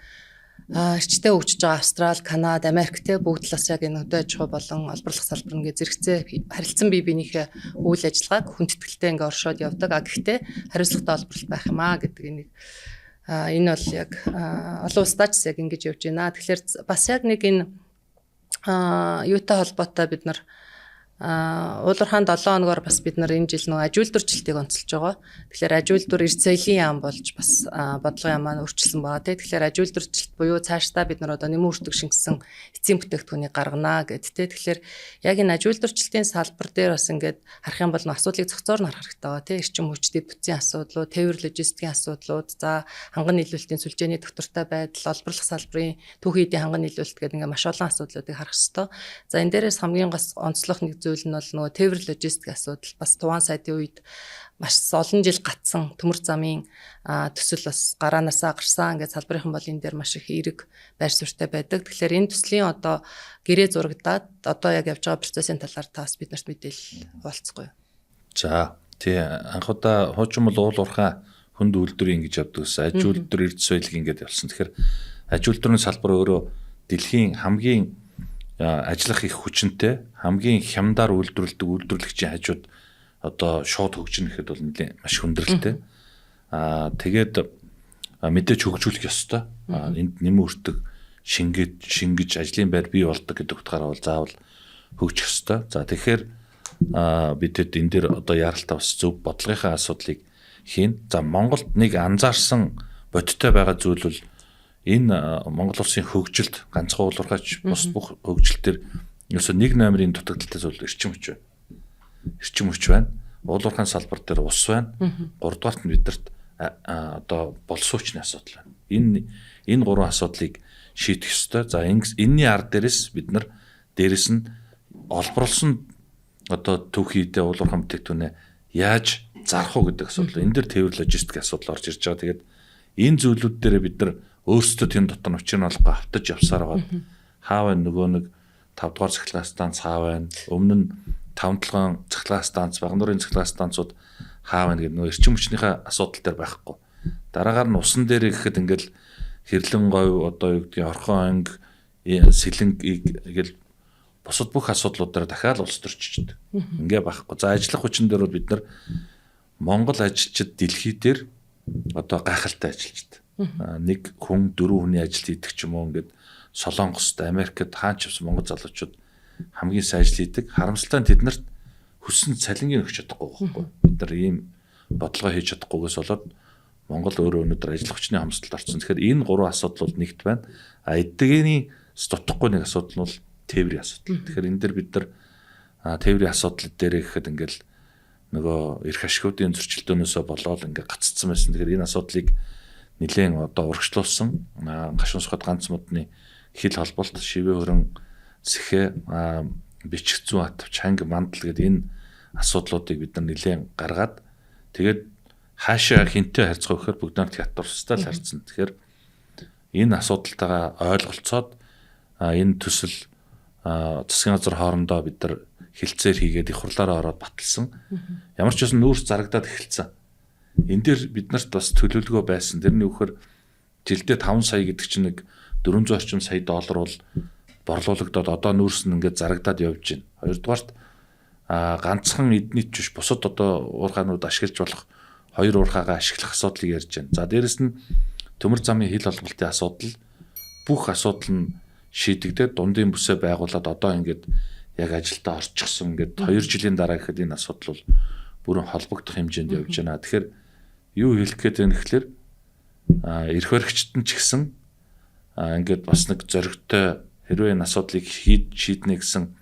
эрчтэй хөгжиж байгаа Австрали, Канада, Америк те бүгд л бас яг энэ хөдөө аж ахуй болон албарлах салбар ингээ зэрэгцээ харилцан бие биенийхээ үйл ажиллагааг хүндэтгэлтэй ингээ оршоод явдаг. Гэхдээ хариуцлагатай олборлолт байх юм гэдэг энийг энэ бол яг олон улсдаа ч яг ингэж явж байна. Тэгэхээр бас яг нэг энэ юутай холбоотой бид нар уулуурхаан 7 хоногор бас бид нар энэ жил нөгөө аж үйлдвэрчлэлтийг онцолж байгаа. Тэгэхээр аж үйлдвэр эрс соёлын яам болж бас бодлогын яамаа өөрчилсөн байгаа. Тэгэхээр аж үйлдвэрчлэлт буюу цаашдаа бид нар одоо нэмэн үрдэг шингэсэн эцсийн бүтээгдэхүүнийг гаргана гэд тэ. Тэгэхээр яг энэ аж үйлдвэрчлэлтийн салбар дээр бас ингээд харах юм бол асуудлыг цогцоор нь харах хэрэгтэй байгаа тийм эрчим хүчтэй бүтцийн асуудлууд, тээвэр логистикийн асуудлууд, за ханган нийлүүлэлтийн сүлжээний доктортой байдал, олборлох салбарын түүхийн эдийн ханган нийлүүлэлт гэдэг ингээд маш олон асуудлуудыг харах хэрэгтэй. За энэ дээрээс хамгийн гол онцлог нэг зүйл нь бол нөгөө тээвэр логистик асуудал бас тухайн сайдын үед маш олон жил гатсан төмөр замын төсөл бас гараанаасаа гарсан ингээд салбарынхан бол энэ дээр маш их эерэг байр суурьтай байдаг. Тэгэхээр энэ төслийн одоо гэрээ зурагдаад одоо яг явж байгаа процессын талаар таас бид нарт мэдээлэл хуваалцахгүй. За тий анхудаа хуучин бол уулуурхай хүнд үйлдвэрийн ингэж явдаг ус аж үйлдвэр эрдэс соёлыг ингэж явуулсан. Тэгэхээр аж үйлдвэрийн салбар өөрөө дэлхийн хамгийн ажиллах их хүчинтэй хамгийн хямдаар үйлдвэрлэдэг үйлдвэрлэгчийн хажууд одоо шууд хөгжинэ гэхэд бол нэлээд маш хүндрэлтэй. Тэгээд мэдээж хөгжүүлэх ёстой. Энд нэмэн үрдэг шингэж ажлын байр бий болдог гэдэг утгаараа бол заавал хөгжих ёстой. За тэгэхээр бидэд энэ дээр одоо яралтаа бас зөв бодлогынхаа асуудлыг хийн. За Монголд нэг анзаарсан бодиттой байгаа зүйл бол энэ Монгол улсын хөгжилд ганцхан уулуурхаач бус бүх хөгжил төр ерөөсө 1 номерын дутагдaltaй зүйл эрчим хүч байна. Эрчим хүч байна. Уулуурхайн салбар дээр ус байна. 3 дугаарт нь бидэрт одоо болсуучны асуудал байна. Энэ гурван асуудлыг шийдэх ёстой. За энэний ард дээрээс бид нар дээрэс нь олборлсон одоо түүхийдээ уулуурхан бүтээгдэхүүнээ яаж зарах уу гэдэг асуудал. Энэ дээр тээвэр логистик асуудал орж ирж байгаа. Тэгээд энэ зүйлүүд дээр бид нар өөрсдөө тийм дотор учир нь олгоо автаж явсаар байгаа. Хаа вэ нөгөө нэг 5 дугаар цахилгаан станц хаа вэ? Өмнө нь 5-7 цахилгаан станц, Багнуурын цахилгаан станцууд хаа вэ гэдэг нөгөө эрчим хүчнийхээ асуудал дээр байхгүй. Дараагаар нь усан дээр гэхэд ингээл хэрлэн говь одоо юу гэдгийг орхон анги сэлэнг ингээл бусад бүх асуудлуудаар дахиад улс төрчихдээ. Ингээ байхгүй. За ажиллах хүчин дээр бол бид нар Монгол ажилчид дэлхий дээр одоо гайхалтай ажилчид. Нэг хүн 4 хүний ажил хийдэг ч юм уу ингээд Солонгост, Америкт хаач явсан монгол залуучууд хамгийн сайн ажил хийдэг. Харамсалтай нь тэднэрт хүссэн цалингийн өгч чадахгүй байхгүй. Бид нар ийм бодлого хийж чадахгүйгээс болоод Монгол өөрөө өнөөдөр ажиллах хүчний хамсалд орсон. Тэгэхээр энэ гурван асуудал бол нэгт байна. Эдгээр дутхгүй нэг асуудал нь бол тээврийн асуудал. Тэгэхээр энэ дээр бид нар тээврийн асуудал дээр гэхэд ингээл нөгөө эрх ашигуудын зөрчилдөөнөөсөө болоод ингээд гаццсан байсан. Тэгэхээр энэ асуудлыг нэлээд одоо урагшлуулсан гашуун сухад ганц модны хил холболт шивээ хөрөн сэхэ бичих зүүн хат чанга мандал гэдэг энэ асуудлуудыг бид нар нэлээд гаргаад тэгээд хаашаа хинтээ харьцах гэхээр бүгд нарт хятадтай л харьцсан. Тэгэхээр энэ асуудалтайгаа ойлголцоод энэ төсөл засгийн газар хоорондоо бид нар хилцээр хийгээд их хурлаараа ороод баталсан. Ямар ч байсан нүүрс зарагдаад эхэлсэн. Энэ дээр бид нарт бас төлөвлөгөө байсан. Тэрний үхээр жилдээ 5 сая гэдэг чинь нэг 400 орчим сая доллар бол борлуулагдаад одоо нүүрс нь ингээд зарагдаад явж байна. Хоёрдугаарт ганцхан эднийч биш бусад одоо уурхаанууд ашиглаж болох 2 уурхаагаа ашиглах асуудлыг ярьж байна. За дээрэс нь төмөр замын хил холболтын асуудал бүх асуудал нь шийдэгдээд дундын бүсээ байгуулад одоо ингээд яг ажилдаа орчихсон ингээд 2 жилийн дараа гэхэд энэ асуудал бол бүрэн холбогдох хэмжээнд явж байна. Тэгэхээр юу хэлэх гээд байна гэхэлэр эрх баригчтан ч гэсэн ингээд бас нэг зоригтой хэрвээ энэ асуудлыг шийднэ гэсэн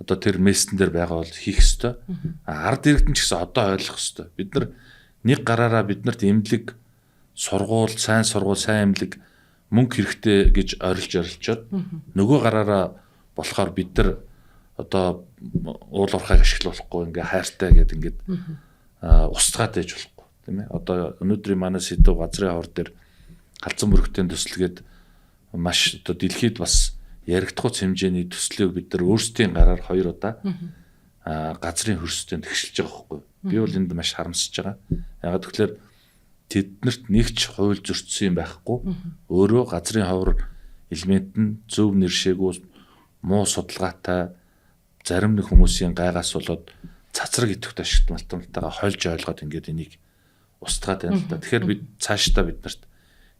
одоо тэр мессен дээр байгаа бол хийх ёстой. Ард иргэдэн ч гэсэн одоо ойлгох ёстой. Бид нар нэг гараараа биднэрт эмнэлэг сургууль, сайн эмнэлэг мөнгө хэрэгтэй гэж орилжод нөгөө гараараа болохоор бид нар одоо уул уурхайг ашиглахгүй ингээ хайртай гэдэг ингээд устгаад байж болохгүй тийм ээ. Одоо өнөөдрийн манай сэдв газрын хавар дээр галзан бүрэгтийн төслгээд маш одоо дэлхийд бас яригдах хэмжээний төслийг бид нар өөрсдийн гараар 2 удаа газрын хөрсөнд тэгшилж байгаа байхгүй. Би бол энд маш харамсаж байгаа. Ягаад гэвэл тэднэрт нэгч хууль зөрчсөн юм байхгүй. Өөрөө газрын хавар элемент нь зөв нэршээгүй муу судалгаатай зарим нэг хүмүүсийн гайгаас болоод цацраг идэвхтэй ашиглалталтайгаа хольж ойлгоод ингээд энийг устгаад байна л да. Тэгэхээр бид цаашдаа биднэрт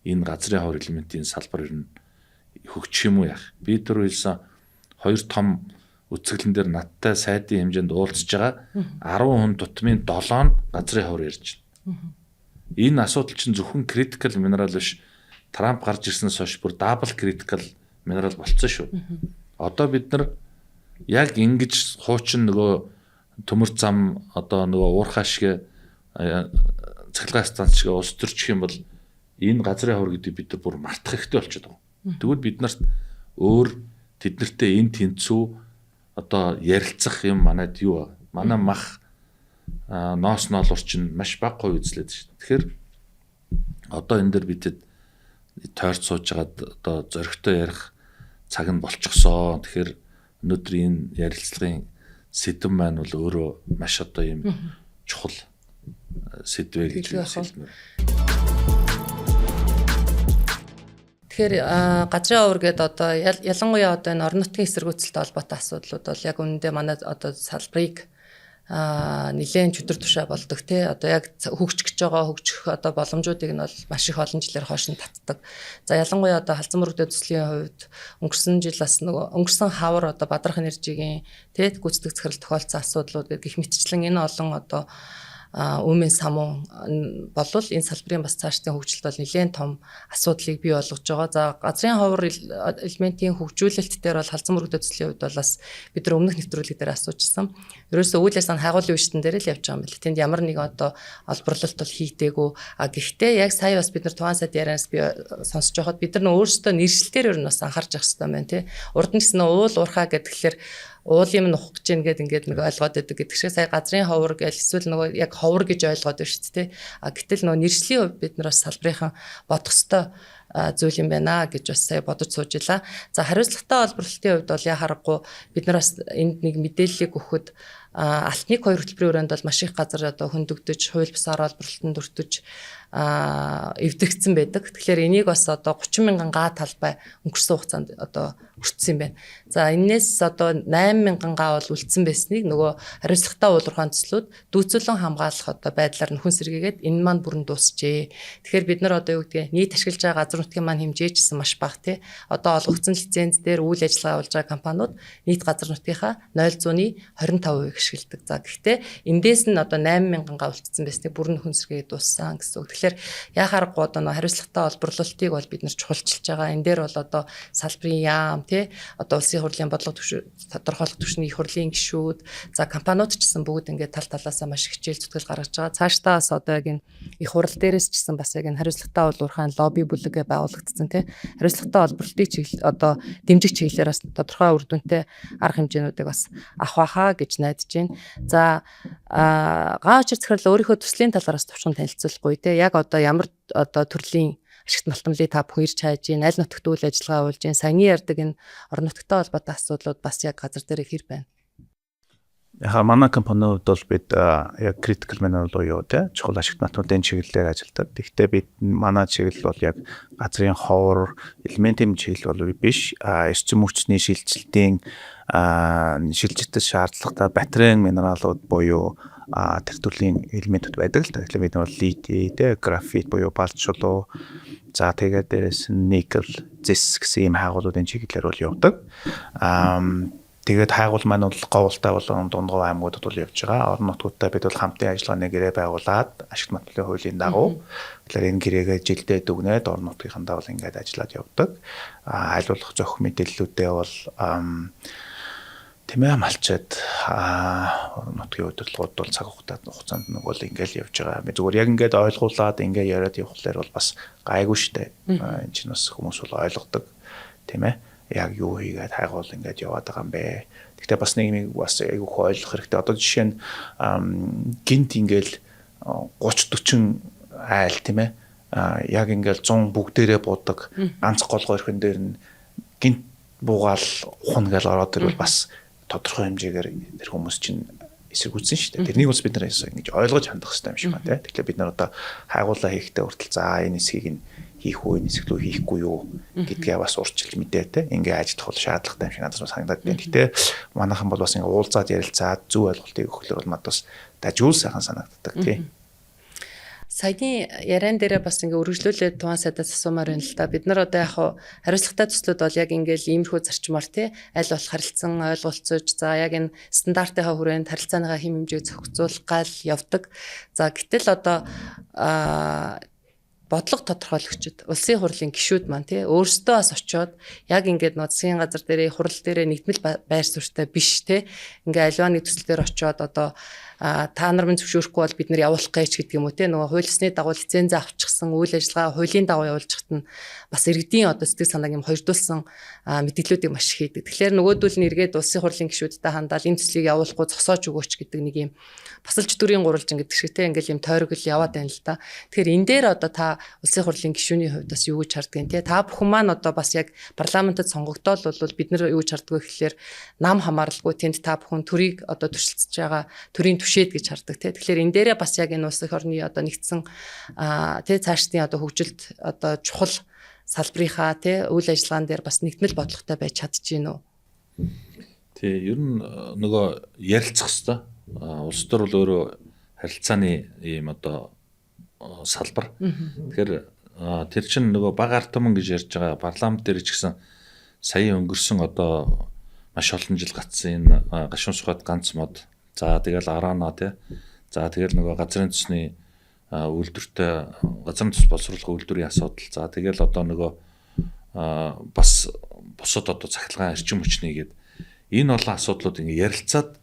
энэ газрын хавар элементийн салбар ер нь хөгжих юм уу яах. Би түрүү хэлсэн 2 том үцгэлэн дээр надтай сайдын хэмжээнд уулзж байгаа 10 хүн тутмын 7 нь газрын хавар ярьж байна. Энэ асуудал чинь зөвхөн critical mineral биш. Трамп гарч ирснээс хойш бүр double critical mineral болцсон шүү. Одоо бид нар яг ингэж хуучин нөгөө төмөр зам одоо нөгөө уурхай шиг цахилгаан станц шиг ус төрчих юм бол энэ газрын хавар гэдэг бид нар бүр мартах хэрэгтэй болчиход байгаа. Тэгвэл бид нарт өөр тэднэртэй энэ тэнцүү одоо ярилцах юм манайд юу вэ? Манай мах ноос ноолуур чинь маш бага хувь үзлээд шүү. Тэгэхээр одоо энэ дэр бидэд тойрч сууж байгаад одоо зоригтой ярих цаг нь болчихсон. Тэгэхээр өнөөдрийн ярилцлагын сэдэв маань бол өөрөө маш одоо юм чухал сэдвэ гэж хэлмээр. Тэгэхээр газрын хавар гэдэг одоо ялангуяа одоо энэ орон нутгийн эсэргүүцэлтэй холбоотой асуудлууд бол яг үнэндээ манай одоо салбарыг нэлээд чөдөр тушаа болдог тий. Одоо яг хөгжих одоо боломжуудыг нь бол маш их олон жилээр хойш нь татдаг. За ялангуяа одоо халдсан мөрөгтэй төслийн хувьд өнгөрсөн жил бас нөгөө өнгөрсөн хавар одоо Бадрах энержигийн тий гүйцэтгэх захирал тохиолдсон асуудлууд гэх мэтчлэн энэ олон одоо өмнө самун болвол энэ салбарын бас цаашдын хөгжилд бол нэлээд том асуудлыг бий болгож байгаа. За газрын ховор элементийн хөгжүүлэлт дээр бол халдсан мөрөгтэй төслийн хувьд бол бас бид нар өмнөх нэвтрүүлэг дээр асуужсан. Ерөөсөө үйл ажиллагааны хайгуулын үештэн дээр л явж байгаа юм байна. Тэнд ямар нэгэн одоо олборлолт бол хийдэггүй. Гэхдээ яг сая бас бид нар тухайн сайд ярианаас би сонсож байхад бид нар өөрсдөө нэршилтээр ер нь бас анхаарч явах хэрэгтэй байна тий. Урд нь гэсэн уул уурхаа гэхэлэр уул юм нухах гэж ингээд нэг ойлгоод байдаг гэдэг шиг сая газрын ховор гэж эсвэл нөгөө яг ховор гэж ойлгоод байна шүү дээ. Гэтэл нөгөө нэршлийн хувьд бид нар бас салбарынхан бодох ёстой зүйл юм байна гэж бас сая бодож суужила. За хариуцлагатай олборлолтын хувьд бол яа харахгүй бид нар бас энд нэг мэдээллийг өгөхөд алтны хоёр хөтөлбөрийн өрөөнд бол маш их газар одоо хөндөгдөж, хууль бусаар олборлолтод өртөж эвдэгдсэн байдаг. Тэгэхээр энийг бас одоо 30 мянган га талбай өнгөрсөн хугацаанд одоо өртсөн юм байна. За энээс одоо 8 мянган га бол үлдсэн байсныг нөгөө хариуцлагатай уулуурхаан төслүүд дүүцүүлэн хамгаалах одоо байдлаар нөхөн сэргийгээд энэ маань бүрэн дуусчээ. Тэгэхээр бид нар одоо юу гэдгийг нийт ашиглаж байгаа газар нутгийн маань хэмжээжсэн маш бага тий. Одоо олгогдсон лиценз дээр үйл ажиллагаа явуулж байгаа компаниуд нийт газар нутгийнхаа 0.25% ашигладаг. За гэхдээ эндээс нь одоо 8 мянган га үлдсэн байсныг бүрэн нөхөн сэргийгээд дууссан гэсэн үг. Тэгэхээр яа харахгүй одоо нөгөө хариуцлагатай олборлолтыг бол бид нар чухалчилж байгаа. Энэ дээр бол одоо салбарын яам тий одоо улсын хурлын бодлого тодорхойлох түвшний их хурлын гишүүд за компаниуд ч гэсэн бүгд ингээд тал талаасаа маш хичээл зүтгэл гаргаж байгаа. Цаашдаа бас одоо яг энэ их хурл дээрээс ч гэсэн бас яг энэ хариуцлагатай уулуурхаан лобби бүлэгээ байгуулагдсан тий хариуцлагатай олборлолтыг одоо дэмжих чиглэлээр бас тодорхой үр дүнтэй арга хэмжээнүүдийг бас авах байхаа гэж найдаж байна. За гаачир захирал өөрийнхөө төслийн талаараас товчхон танилцуулахгүй тий яг одоо ямар одоо төрлийн ашигт малтмлыг та бүхэн ирж хайж гин аль нутагт үйл ажиллагаа явуулж гин саяны ярддаг энэ орон нутгтай холбоотой асуудлууд бас яг газар дээр хэр байна. Яха манай компаниуд бол бид яг critical mineral буюу те чухал ашигт малтмуудын чиглэлээр ажилладаг. Гэхдээ бид манай чиглэл бол яг газрын ховор элементийн чиглэл бол биш. Эрчим хүчний шилжилтийн шилжилтэд шаардлагатай батарейн минералууд буюу тэр төрлийн элементүүд байдаг л да. Тэгэхээр бид бол литий, графит буюу балт шулуу, за тэгээд дээрээс никл, зис гэсэн ийм хайгуулуудын чиглэлээр бол явдаг. Тэгээд хайгуул маань бол говьлтай болон дундгов аймагуудад бол явж байгаа. Орон нутгуудтай бид бол хамтын ажиллагааны гэрээ байгуулад ашигт материалын хуулийн дагуу тэгэхээр энэ гэрээгээ жилдээ дүгнээд орон нутгийнхандаа бол ингээд ажиллаад явдаг. Аль болох зохих мэдээллүүдээ бол тэмээ малчаад орон нутгийн удирдлагууд бол цаг хугацаанд нэг бол ингээл явж байгаа. Би зүгээр яг ингээд ойлгуулад ингээд яриад явахлаар бол бас гайгүй штэ. Энэ чинь бас хүмүүс бол ойлгодог тийм ээ. Яг юу хийгээд хайгуул ингээд яваад байгаа юм бэ. Гэхдээ бас нэг юм бас айгүй ойлгох хэрэгтэй. Одоо жишээ нь гинт ингээл 30-40 айл тийм ээ. Яг ингээл 100 бүгдээрээ буудаг ганц голгой өрхөн дээр нь гинт буугаал ухна гэж ороод ирвэл бас тодорхой хэмжээгээр тэр хүмүүс чинь эсэргүүцсэн шүү дээ. Тэрнийг бас бид нар ингэж ойлгож хандах хэрэгтэй юм шиг байна тийм. Тэгэхээр бид нар одоо хайгуулаа хийхдээ хүртэл за энэ хэсгийг нь хийх үү, энэ хэсэг рүү хийхгүй юу гэдгээ бас урьдчилж мэдээ те. Ингээ ажиллах бол шаардлагатай юм шиг надад санагдаад байна. Гэтэ манайхан бол бас ингээ уулзаад ярилцаад зөв ойлголтыг өгөхлөөр бол надад бас дажгүй сайхан санагддаг тийм. Саяны яриан дээрээ бас ингээ үргэлжлүүлээд тугаан сайдаас асуумаар байна л да. Бид нар одоо яг хариуцлагатай төслүүд бол яг ингээл иймэрхүү зарчмаар тий аль болох харилцан ойлголцож за яг энэ стандартынхаа хүрээнд харилцааныхаа хэм хэмжээг зохицуулах гал явдаг. За гэтэл одоо бодлого тодорхойлогчд улсын хурлын гишүүд маань тий өөрсдөө бас очиод яг ингээд нөө засгийн газар дээрээ хурал дээрээ нэгдмэл байр суурьтай биш тий ингээ аливаа нэг төсөл дээр очиод одоо та нар минь зөвшөөрөхгүй бол бид нар явуулах гэж гэдэг юм уу те нөгөө хууль ёсны дагуу лиценз авчихсан үйл ажиллагаа хуулийн дагуу явуулчихт нь бас иргэдийн одоо сэтгэл санааг юм хоёрдуулсан мэдээллүүдийг маш их хийдэг. Тэгэхээр нөгөөдөл нь эргээд улсын хурлын гишүүдтэй хандаал энэ төслийг явуулахгүй зогсоож өгөөч гэдэг нэг юм басалж дүрийн гурвалжин гэдэг шиг те ингээл юм тойрогл яваад байна л да. Тэгэхээр энэ дээр одоо та улсын хурлын гишүүний хувьд бас юу гэж харддаг те та бүхэн маань одоо бас яг парламентод сонгогдоод бол бид нар юу гэж харддаг вэ гэхэлэр нам хамааралгүй тэнд та бүхэн төрийг одоо төрөлцөж байгаа төрийн түшээд гэж хардаг те. Тэгэхээр энэ дээрээ бас яг энэ улс их орны одоо нэгдсэн те цаашдын одоо хөгжилд одоо чухал салбарынхаа те үйл ажиллагаан дээр бас нэгдмэл бодлоготой байж чадчихэв үү? Тий, ер нь нөгөө ярилцах хэвээр улс төр бол өөрөө харилцааны ийм одоо салбар. Тэгэхээр тэр чинь нөгөө бага ард түмэн гэж ярьж байгаа парламент дээр ч гэсэн сая өнгөрсөн одоо маш олон жил гацсан энэ гашуун сухад ганц мод. За тэгэл араана тий. За тэгэл нөгөө газрын төсний үйлдвэртэй газрын төс боловсруулах үйлдвэрийн асуудал. За тэгэл одоо нөгөө бас бусад одоо цахилгаан эрчим хүчний гээд энэ олон асуудлууд ингээ ярилцаад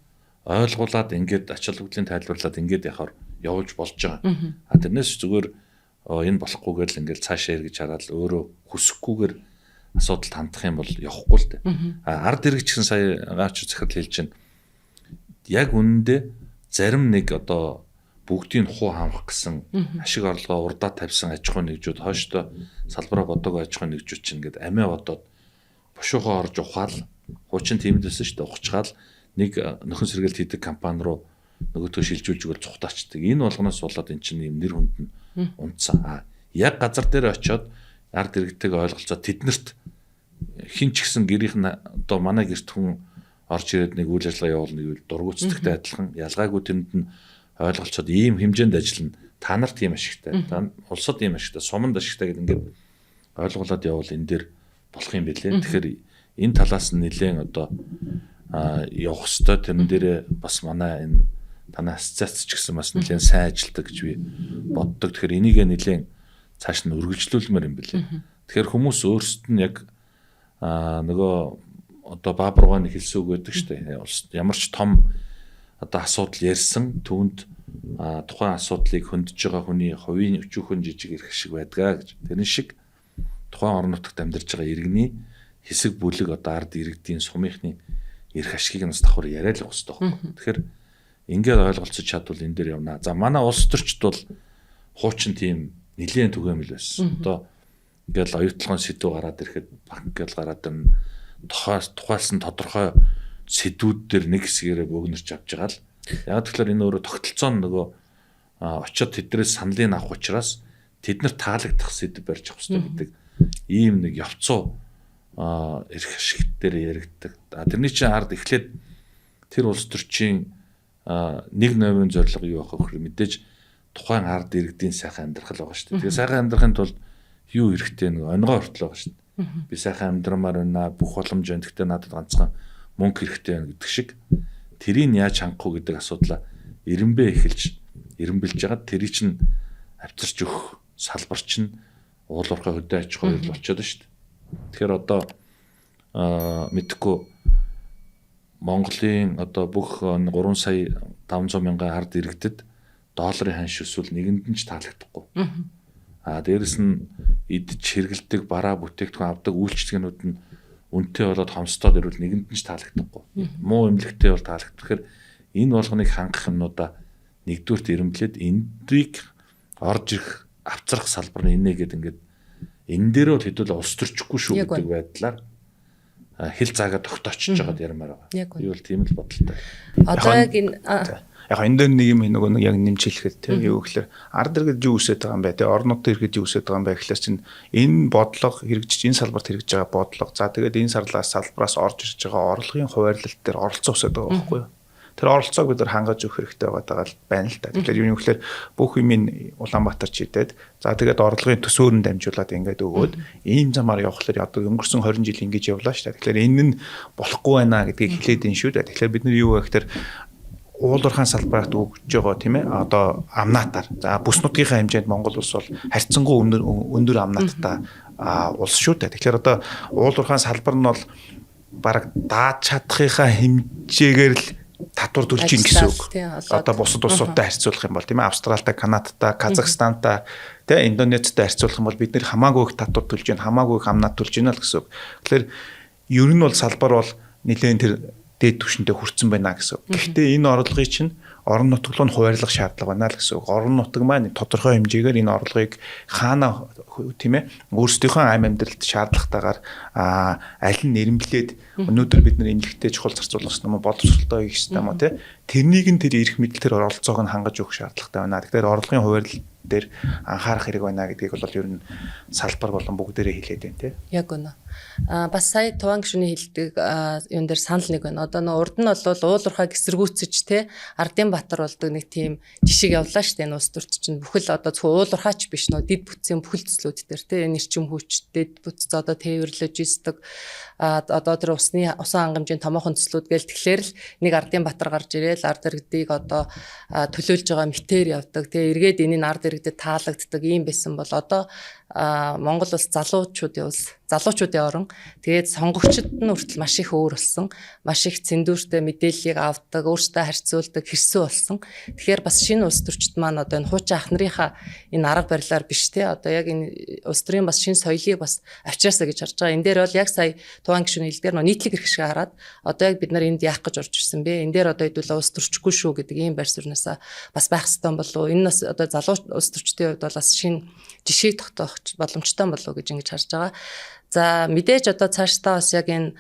ойлгуулад ингээд ач холбогдлын тайлбарлаад ингээд яхаар явуулж болж байгаа. Тэрнээс зүгээр энэ болохгүйгээр л ингээд цаашаа эргэж хараад өөрөө хүсэхгүйгээр асуудалд хандах юм бол явахгүй л дээ. Ард иргэч гэсэн сая гаач захирал хэлж байна. Яг үнэндээ зарим нэг одоо бүгдийг хуу хамах гэсэн ашиг орлогоо урдаа тавьсан аж ахуйн нэгжүүд хойштоо салбараа бодоогүй аж ахуйн нэгжүүд чинь ингээд амиа бодоод бушуухаа орж ухаал хуучин тийм дэсэн шүү дээ ухчгаал нэг нөхөн сэргэлт хийдэг компани руу нөгөөтгөө шилжүүлж өгөл цухтаачдаг. Энэ болгоноос болоод эн чинь юм нэр хүнд нь унтсан. Яг газар дээр очиод ард иргэдэг ойлголцоо тэднэрт хин ч гэсэн гэрийнх нь одоо манай гэрт хүн орж ирээд нэг үйл ажиллагаа явуулна гэвэл дургуутсдагтай адилхан ялгаагүй тэнд нь ойлголцоод ийм хэмжээнд ажиллана. Та нарт ийм ашигтай, та улсад ийм ашигтай, суманд ашигтай гэдэг ингээд ойлгуулад явуул энэ дээр болох юм билээ. Тэгэхээр энэ талаас нь нэлээд одоо явах ёстой. Тэрэн дээрээ бас манай энэ танай ассоциац ч гэсэн бас нэлээд сайн ажилтдаг гэж би боддог. Тэгэхээр энийг нэлээд цааш нь үргэлжлүүлмээр юм билээ. Тэгэхээр хүмүүс өөрсдөд нь яг нөгөө одоо Баабургааны хэлсэн үг байдаг шүү дээ. Ямар ч том одоо асуудал ярьсан түүнд тухайн асуудлыг хөндөж байгаа хүний хувийн өчүүхэн жижиг эрх шиг байдгаа гэж. Тэрэн шиг тухайн орон нутагт амьдарч байгаа иргэний хэсэг бүлэг одоо ард иргэдийн сумынхны эрх ашигыг нас давхар яриа л өгсөй байхгүй. Тэгэхээр ингээд ойлголцож чадвал энэ дээр явна. За манай улс төрчд бол хуучин тийм нэлээд түгээмэл байсан. Одоо ингээд оюутлогын сэдв гараад ирэхэд банк гэж гараад ирнэ. Тухайлсан тодорхой сэдвүүд дээр нэг хэсгээрээ бөөгнөрч авч байгаа л. Яг тэгэхээр энэ өөрөө тогтолцоо нөгөө очиод тэднээс саналыг авах учраас тэднэр таалагдах сэдв барьж авах хэрэгтэй гэдэг ийм нэг явцуу эрх ашигт дээр яригддаг. Тэрний чинь ард эхлээд тэр улс төрчийн нэг номерын зорилго юу байх вэ гэхээр мэдээж тухайн ард иргэдийн сайхан амьдрах байгаа шүү дээ. Тэгээ сайхан амьдрахын тулд юу хэрэгтэй нэг онгой хүртэл байгаа шүү дээ. Би сайхан амьдрамаар байна, бүх боломж байна. Гэхдээ надад ганцхан мөнгө хэрэгтэй байна гэдэг шиг тэрийг яаж хангах уу гэдэг асуудлаа эренбэ эхэлж эренбэлж байгаа. Тэрийг чинь авчирч өгөх салбар чинь уулуурхай хөдөө аж ахуй болчиход байна шүү дээ. Тэгэхээр одоо мэдхгүй Монголын одоо бүх 3 сая 500 мянган ард иргэдэд долларын ханш өсвөл нэгэнд нь ч таалагдахгүй. Дээрэс нь идэж хэрэгэлдэг бараа бүтээгдэхүүн авдаг үйлчлэгнүүд нь үнэтэй болоод хомсдоод ирвэл нэгэнд нь ч таалагдахгүй. Муу эмнэлэгтэй бол таалагдах. Тэгэхээр энэ болгоныг хангах юмнуудаа нэгдүгürt эренблээд эндийг орж ирэх авцрах салбар нь инээ гэдэг ингээд энэ дээрөө хэдүүл улс төрчихгүй шүү гэдэг байдлаар хэл заагаа тогтоочж байгаад ярмаар байгаа. Би бол тийм л бодолтой. Одоо яг энэ яг энэ дээр нэг юм нөгөө яг нэмж хэлэхэд тийм юу гэхээр ард иргэд юу үсэж байгаа юм бэ? Тэгээ орон нутгийн иргэд юу үсэж байгаа юм бэ гэхлээр чинь энэ бодлого хэрэгжиж энэ салбарт хэрэгжиж байгаа бодлого. За тэгээд энэ салбараас орж ирж байгаа орлогын хуваарлалт дээр оролцоо өсөж байгаа байхгүй юу? Тэр оролцоог бид нар хангаж өгөх хэрэгтэй байна л та. Тэгэхээр юу гэхээр бүх юмын Улаанбаатар чийдээд за тэгээд орлогын төсөөрөнд дамжуулаад ингээд өгөөд ийм замаар явхлаар одоо өнгөрсөн 20 жил ингэж явлаа шүү дээ. Тэгэхээр энэ нь болохгүй байна гэдгийг хэлээд ин шүү дээ. Тэгэхээр бид нар юу вэ гэхээр уулуурхаан салбарт өгж байгаа тийм ээ одоо амнаатаар. За бүс нутгийнхаа хэмжээнд Монгол улс бол харьцангуй өндөр амнааттай улс шүү дээ. Тэгэхээр одоо уулуурхаан салбар нь бол бараг дааж чадахынхаа хэмжээгээр л татвар төлж ийн гэсэн үг. Одоо бусад улсуудтай харьцуулах юм бол тийм ээ Австралитай, Канадтай, Казахстантай, тийм Индонезитай харьцуулах юм бол бид нэр хамаагүй их татвар төлж ийн, хамаагүй их амнат төлж ийн л гэсэн үг. Тэгэхээр ер нь бол салбар бол нэлээд тэр дээд түвшинтэй хүрсэн байна гэсэн үг. Гэхдээ энэ орлогыг чинь орон нутаг руу хуваарлах шаардлага байна л гэсэн үг. Орон нутаг маань тодорхой хэмжээгээр энэ орлогыг хаана тийм ээ өөрсдийнхөө ам амьдралд шаардлагатайгаар аль нь нэрмлээд өнөөдөр бид нар эмнэлэгтэй чухал зарцуулах юм уу боловсролтой хийх юм уу тийм тэрнийг нь тэр эрх мэдэл тэр оролцоог нь хангаж өгөх шаардлагатай байна. Тэгэхээр орлогын хуваарлалт дээр анхаарах хэрэг байна гэдгийг бол ер нь салбар болон бүгдээрээ хэлээд байна тий. Яг үнэ. Бас сая Туван гишүүний хэлдэг юм дээр санал нэг байна. Одоо нөө урд нь бол уулуурхаа эсэргүүцэж те Ардынбаатар болдог нэг тийм жишээ явлаа штэ энэ улс төрч чинь бүхэл одоо зөвхөн уулуурхаач биш нөө дид бүтцийн бүхэл төслүүд дээр те нэрчим хүч дид бүтц одоо тээвэр логистик одоо тэр усан хангамжийн томоохон төслүүд гээл тэгэхээр л нэг Ардынбаатар гарч ирээл ард иргэдийг одоо төлөөлж байгаа мэтээр явдаг те эргээд энэний ард иргэдэд таалагддаг ийм байсан бол одоо Монгол улс залуучуудын орон тэгээд сонгогчид нь хүртэл маш их өөр болсон, маш их цэндүүртэй мэдээллийг авдаг, өөрсдөө харьцуулдаг хэрсэн болсон. Тэгэхээр бас шинэ улс төрчид маань одоо энэ хуучин ах нарынхаа энэ арга барилаар биш те одоо яг энэ улс төрийн бас шинэ соёлыг бас авчраасаа гэж харж байгаа. Энэ дээр бол яг сая Туван гишүүний хэлдгээр нөө нийтлэг эрх шиг хараад одоо яг бид нар энд яах гэж орж ирсэн бэ? Энэ дээр одоо хэдүүлээ улс төрчихгүй шүү гэдэг ийм байр суурьнасаа бас байх ёстой болов уу? Энэ бас одоо залуу улс төрчдийн хувьд бол бас шинэ жишээ тогтоох боломжтой болов уу гэж ингэж харж байгаа. За мэдээж одоо цаашдаа бас яг энэ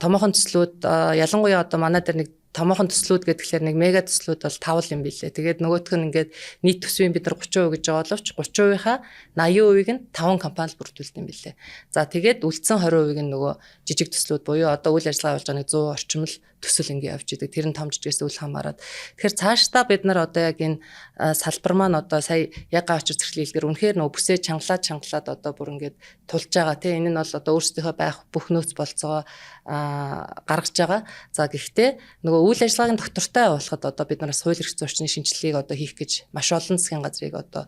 томоохон төслүүд ялангуяа одоо манай дээр нэг томоохон төслүүд гэхэлэр нэг мега төслүүд бол 5 юм билээ. Тэгээд нөгөөх нь ингээд нийт төсвийн бид нар 30% гэж байгаа боловч 30%-ийнхаа 80%-ийг нь 5 компанид бүрдүүлдэг юм билээ. За тэгээд үлдсэн 20%-ийг нь нөгөө жижиг төслүүд буюу одоо үйл ажиллагаа болж байгаа нэг 100 орчим л төсөл ингээ явж идэг. Тэр нь том жижигээс үл хамааран. Тэгэхээр цаашдаа бид нар одоо яг энэ салбар маань одоо сая яга очир зэрэглэлгээр үнэхээр нөгөө бүсээ чангалаад одоо бүр ингээд тулж байгаа тийм энэ нь бол одоо өөрсдийнхөө байх бүх нөөц болцоо гаргаж байгаа. За гэхдээ нөгөө үйл ажиллагааг доктортой явуулахад одоо бид нараас хууль эрх зүйн орчны шинжилгээг одоо хийх гэж маш олон засгийн газрыг одоо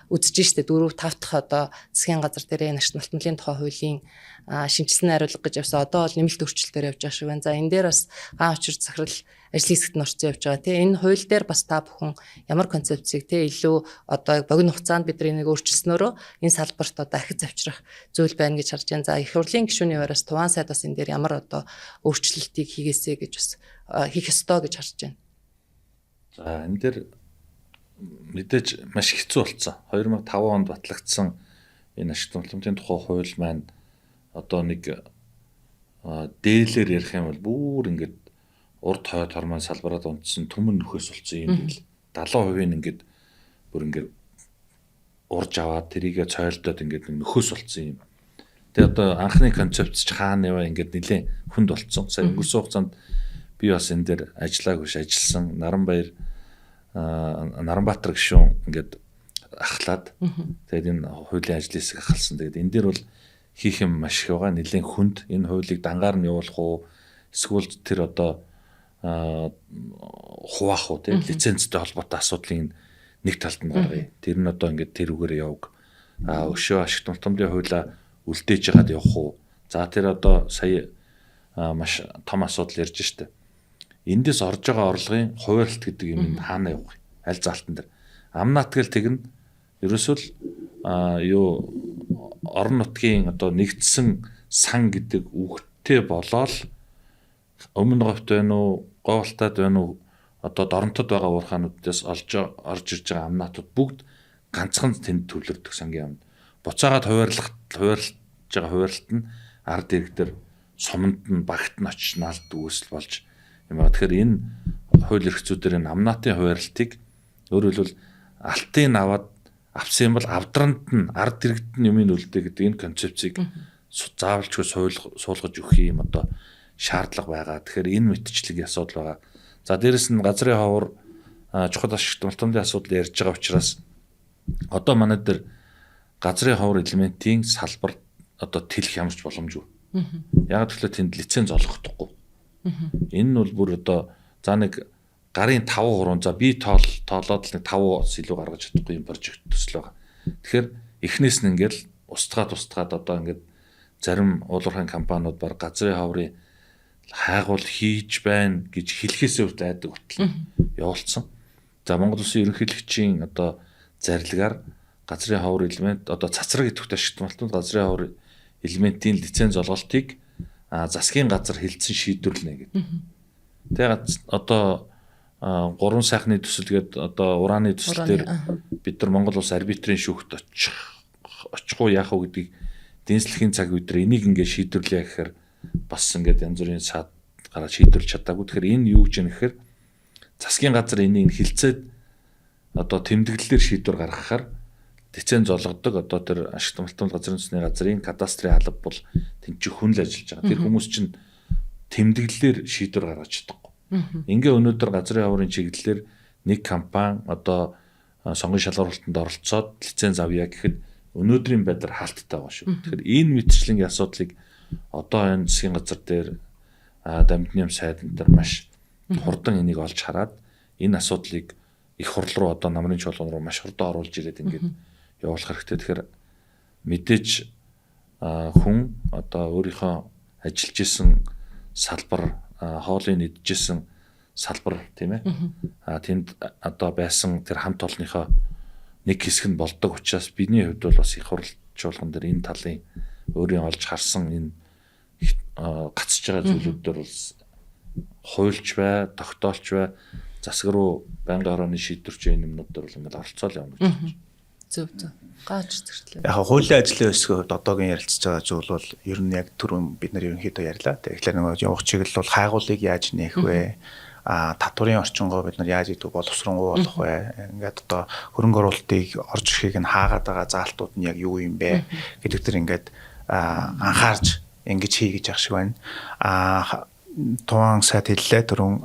үзэж штэ 4-5 дахь одоо засгийн газар дээр энэ налтмлын тухай хуулийн шинжилсэн хариулга гэж явсан. Одоо бол нэмэлт өөрчлөлтөөр явж байгаа шиг байна. За энэ дээр бас гаан учир захирал ажлын хэсэгт нь орцсон явж байгаа. Тэ энэ хууль дээр бас та бүхэн ямар концепцийг тэ илүү одоо богино хугацаанд бид энийг өөрчилснөөрөө энэ салбарт одоо ахиц авчрах зүйл байна гэж харж байна. За их хурлын гишүүний байраас Туван сайд бас энэ дээр ямар одоо өөрчлөлтийг хийгээсэ гэж бас хийх ёстой гэж харж байна. За энэ дээр мэдээж маш хэцүү болсон. 2005 онд батлагдсан энэ ашигт томломтын тухай хууль маань одоо нэг дээлээр ярих юм бол бүр ингээд урд хойд хормон салбараад унтсан түмэн нөхөөс болсон юм бил 70% ингээд бүр ингээд урж аваад тэрийгэ цойлдоод ингээд нөхөөс болсон юм. Тэгээ одоо анхны концепц ч хаана яваа ингээд нэлээд хүнд болсон. Сая өнгөрсөн хугацаанд би бас энэ дээр ажиллаагүй ш ажилласан Наранбаатар гишүүн ингээд ахлаад тэгээд энэ хуулийн ажлын хэсэг ахалсан. Тэгээд энэ дээр бол хийх юм маш их байгаа. Нэлээд хүнд энэ хуулийг дангаар нь явуулах уу эсвэл тэр одоо хуваах уу тийм лицензтэй холбоотой асуудлын нэг талд нь гаргая. Тэр нь одоо ингээд тэр үгээр яваг. Өшөө ашигт томтомлын хуулиа үлдээж ягаад явах уу? За тэр одоо сая маш том асуудал ярьж штэ. Эндээс орж байгаа орлогын хуваарлт гэдэг юм хаана явах вэ? Аль заалтан дээр. Амнат гэл тэгнэ. Ерөөсөө л орон нутгийн одоо нэгдсэн сан гэдэг үгтэй болоод өмнө говьт байна уу, говьлтад байна уу, одоо доронтод байгаа уурхаануудаас орж ирж байгаа амнаатууд бүгд ганцхан тэнд төвлөрдөг сангийн амд. Буцаагаад хуваарлж байгаа хуваарлт нь ард иргэдэр суманд нь багт нь очиж наалд үүсэл болж юм аа. Тэгэхээр энэ хууль эрх зүйдэр энэ амнаатын хуваарлтыг өөрөөр хэлбэл алтын аваад авсан юм бол авдранд нь ард иргэд нь юмын үлдээ гэдэг энэ концепцийг заавалчгүй суулгаж өгөх юм одоо шаардлага байгаа. Тэгэхээр энэ мэтчлэгийн асуудал байгаа. За дээрэс нь газрын ховор чухал ашигт томтомлын асуудал ярьж байгаа учраас одоо манай дээр газрын ховор элементийн салбар одоо тэлэх ямарч боломжгүй. Яг тэгэхээр тэнд лиценз олгохдохгүй. Энэ нь бол бүр одоо за нэг гарын 5 за би тоолоод л нэг 5-аас илүү гаргаж чадахгүй юм прожект төсөл байгаа. Тэгэхээр эхнээс нь ингээл устгаад одоо ингээд зарим уулуурхайн компаниуд бар газрын ховрын хайгуул хийж байна гэж хэлхээсээ хүртэл айдаг хөтл явуулсан. За Монгол Улсын ерөнхийлөгчийн одоо зарилгаар газрын ховор элемент одоо цацраг идэвхтэй ашиглалтанд газрын ховор элементийн лиценз олголтыг засгийн газар хэлсэн шийдвэрлэнэ гэдэг. Тэгээд одоо 3 сайхны төсөл гээд одоо ураны төсөл дээр бид нар Монгол Улс арбитрийн шүүхт очихгүй яах вэ гэдгийг дэнслэхийн цаг үеэр энийг ингээд шийдвэрлэе гэхээр бас ингээд янз бүрийн саад гараад шийдвэрлэж чадаагүй. Тэгэхээр энэ юу гэж юм гэхээр засгийн газар энийг хилцээд одоо тэмдэглэлээр шийдвэр гаргахаар лиценз олгодог одоо тэр ашигт малтан газрын засны газрын кадастрын алба бол тэнцээ хүн л ажиллаж байгаа. Тэр хүмүүс чинь тэмдэглэлээр шийдвэр гаргаж чадахгүй. Ингээ өнөөдөр газрын яврын чиглэлээр нэг компани одоо сонгон шалгуулалтанд оролцоод лиценз авъя гэхэд өнөөдрийн байдлаар хаалттай байгаа шүү. Тэгэхээр энэ мэтчилгийн асуудлыг одоо энэ засгийн газар дээр дамжны сайдан дээр маш хурдан энийг олж хараад энэ асуудлыг их хурл руу одоо намрын чуулган руу маш хурдан оруулж ирээд ингээд явуулах хэрэгтэй. Тэгэхээр мэдээж хүн одоо өөрийнхөө ажиллаж исэн салбар хоолыг идэж исэн салбар тийм ээ. Тэнд одоо байсан тэр хамт олонныхоо нэг хэсэг нь болдог учраас бидний хувьд бол бас их хурлчуулган дээр энэ талын өөрийн олж харсан энэ гацж байгаа зүйлүүд дээр бол хуульч бай, тогтоолч бай, засаг руу байнгын хорооны шийдвэрч энэ юмнууд дээр бол ингээд оролцоол явна гэж байна. Зөв. Гааж зэртлээ. Яг хуулийн ажлын хэсгийн хувьд одоогийн ярилцж байгаа зүйл бол ер нь яг түрүүн бид нар ерөнхийдөө ярьлаа. Тэгэхээр нөгөө явах чиглэл бол хайгуулыг яаж нээх вэ? Татварын орчингоо бид нар яаж идэх боловсронгуй болох вэ? Ингээд одоо хөрөнгө оруулалтыг орж ирэхийг нь хаагаад байгаа заалтууд нь яг юу юм бэ гэдэг төр ингээд анхаарч ингэж хий гэж ах шиг байна. Туан сайд хэллээ түрүүн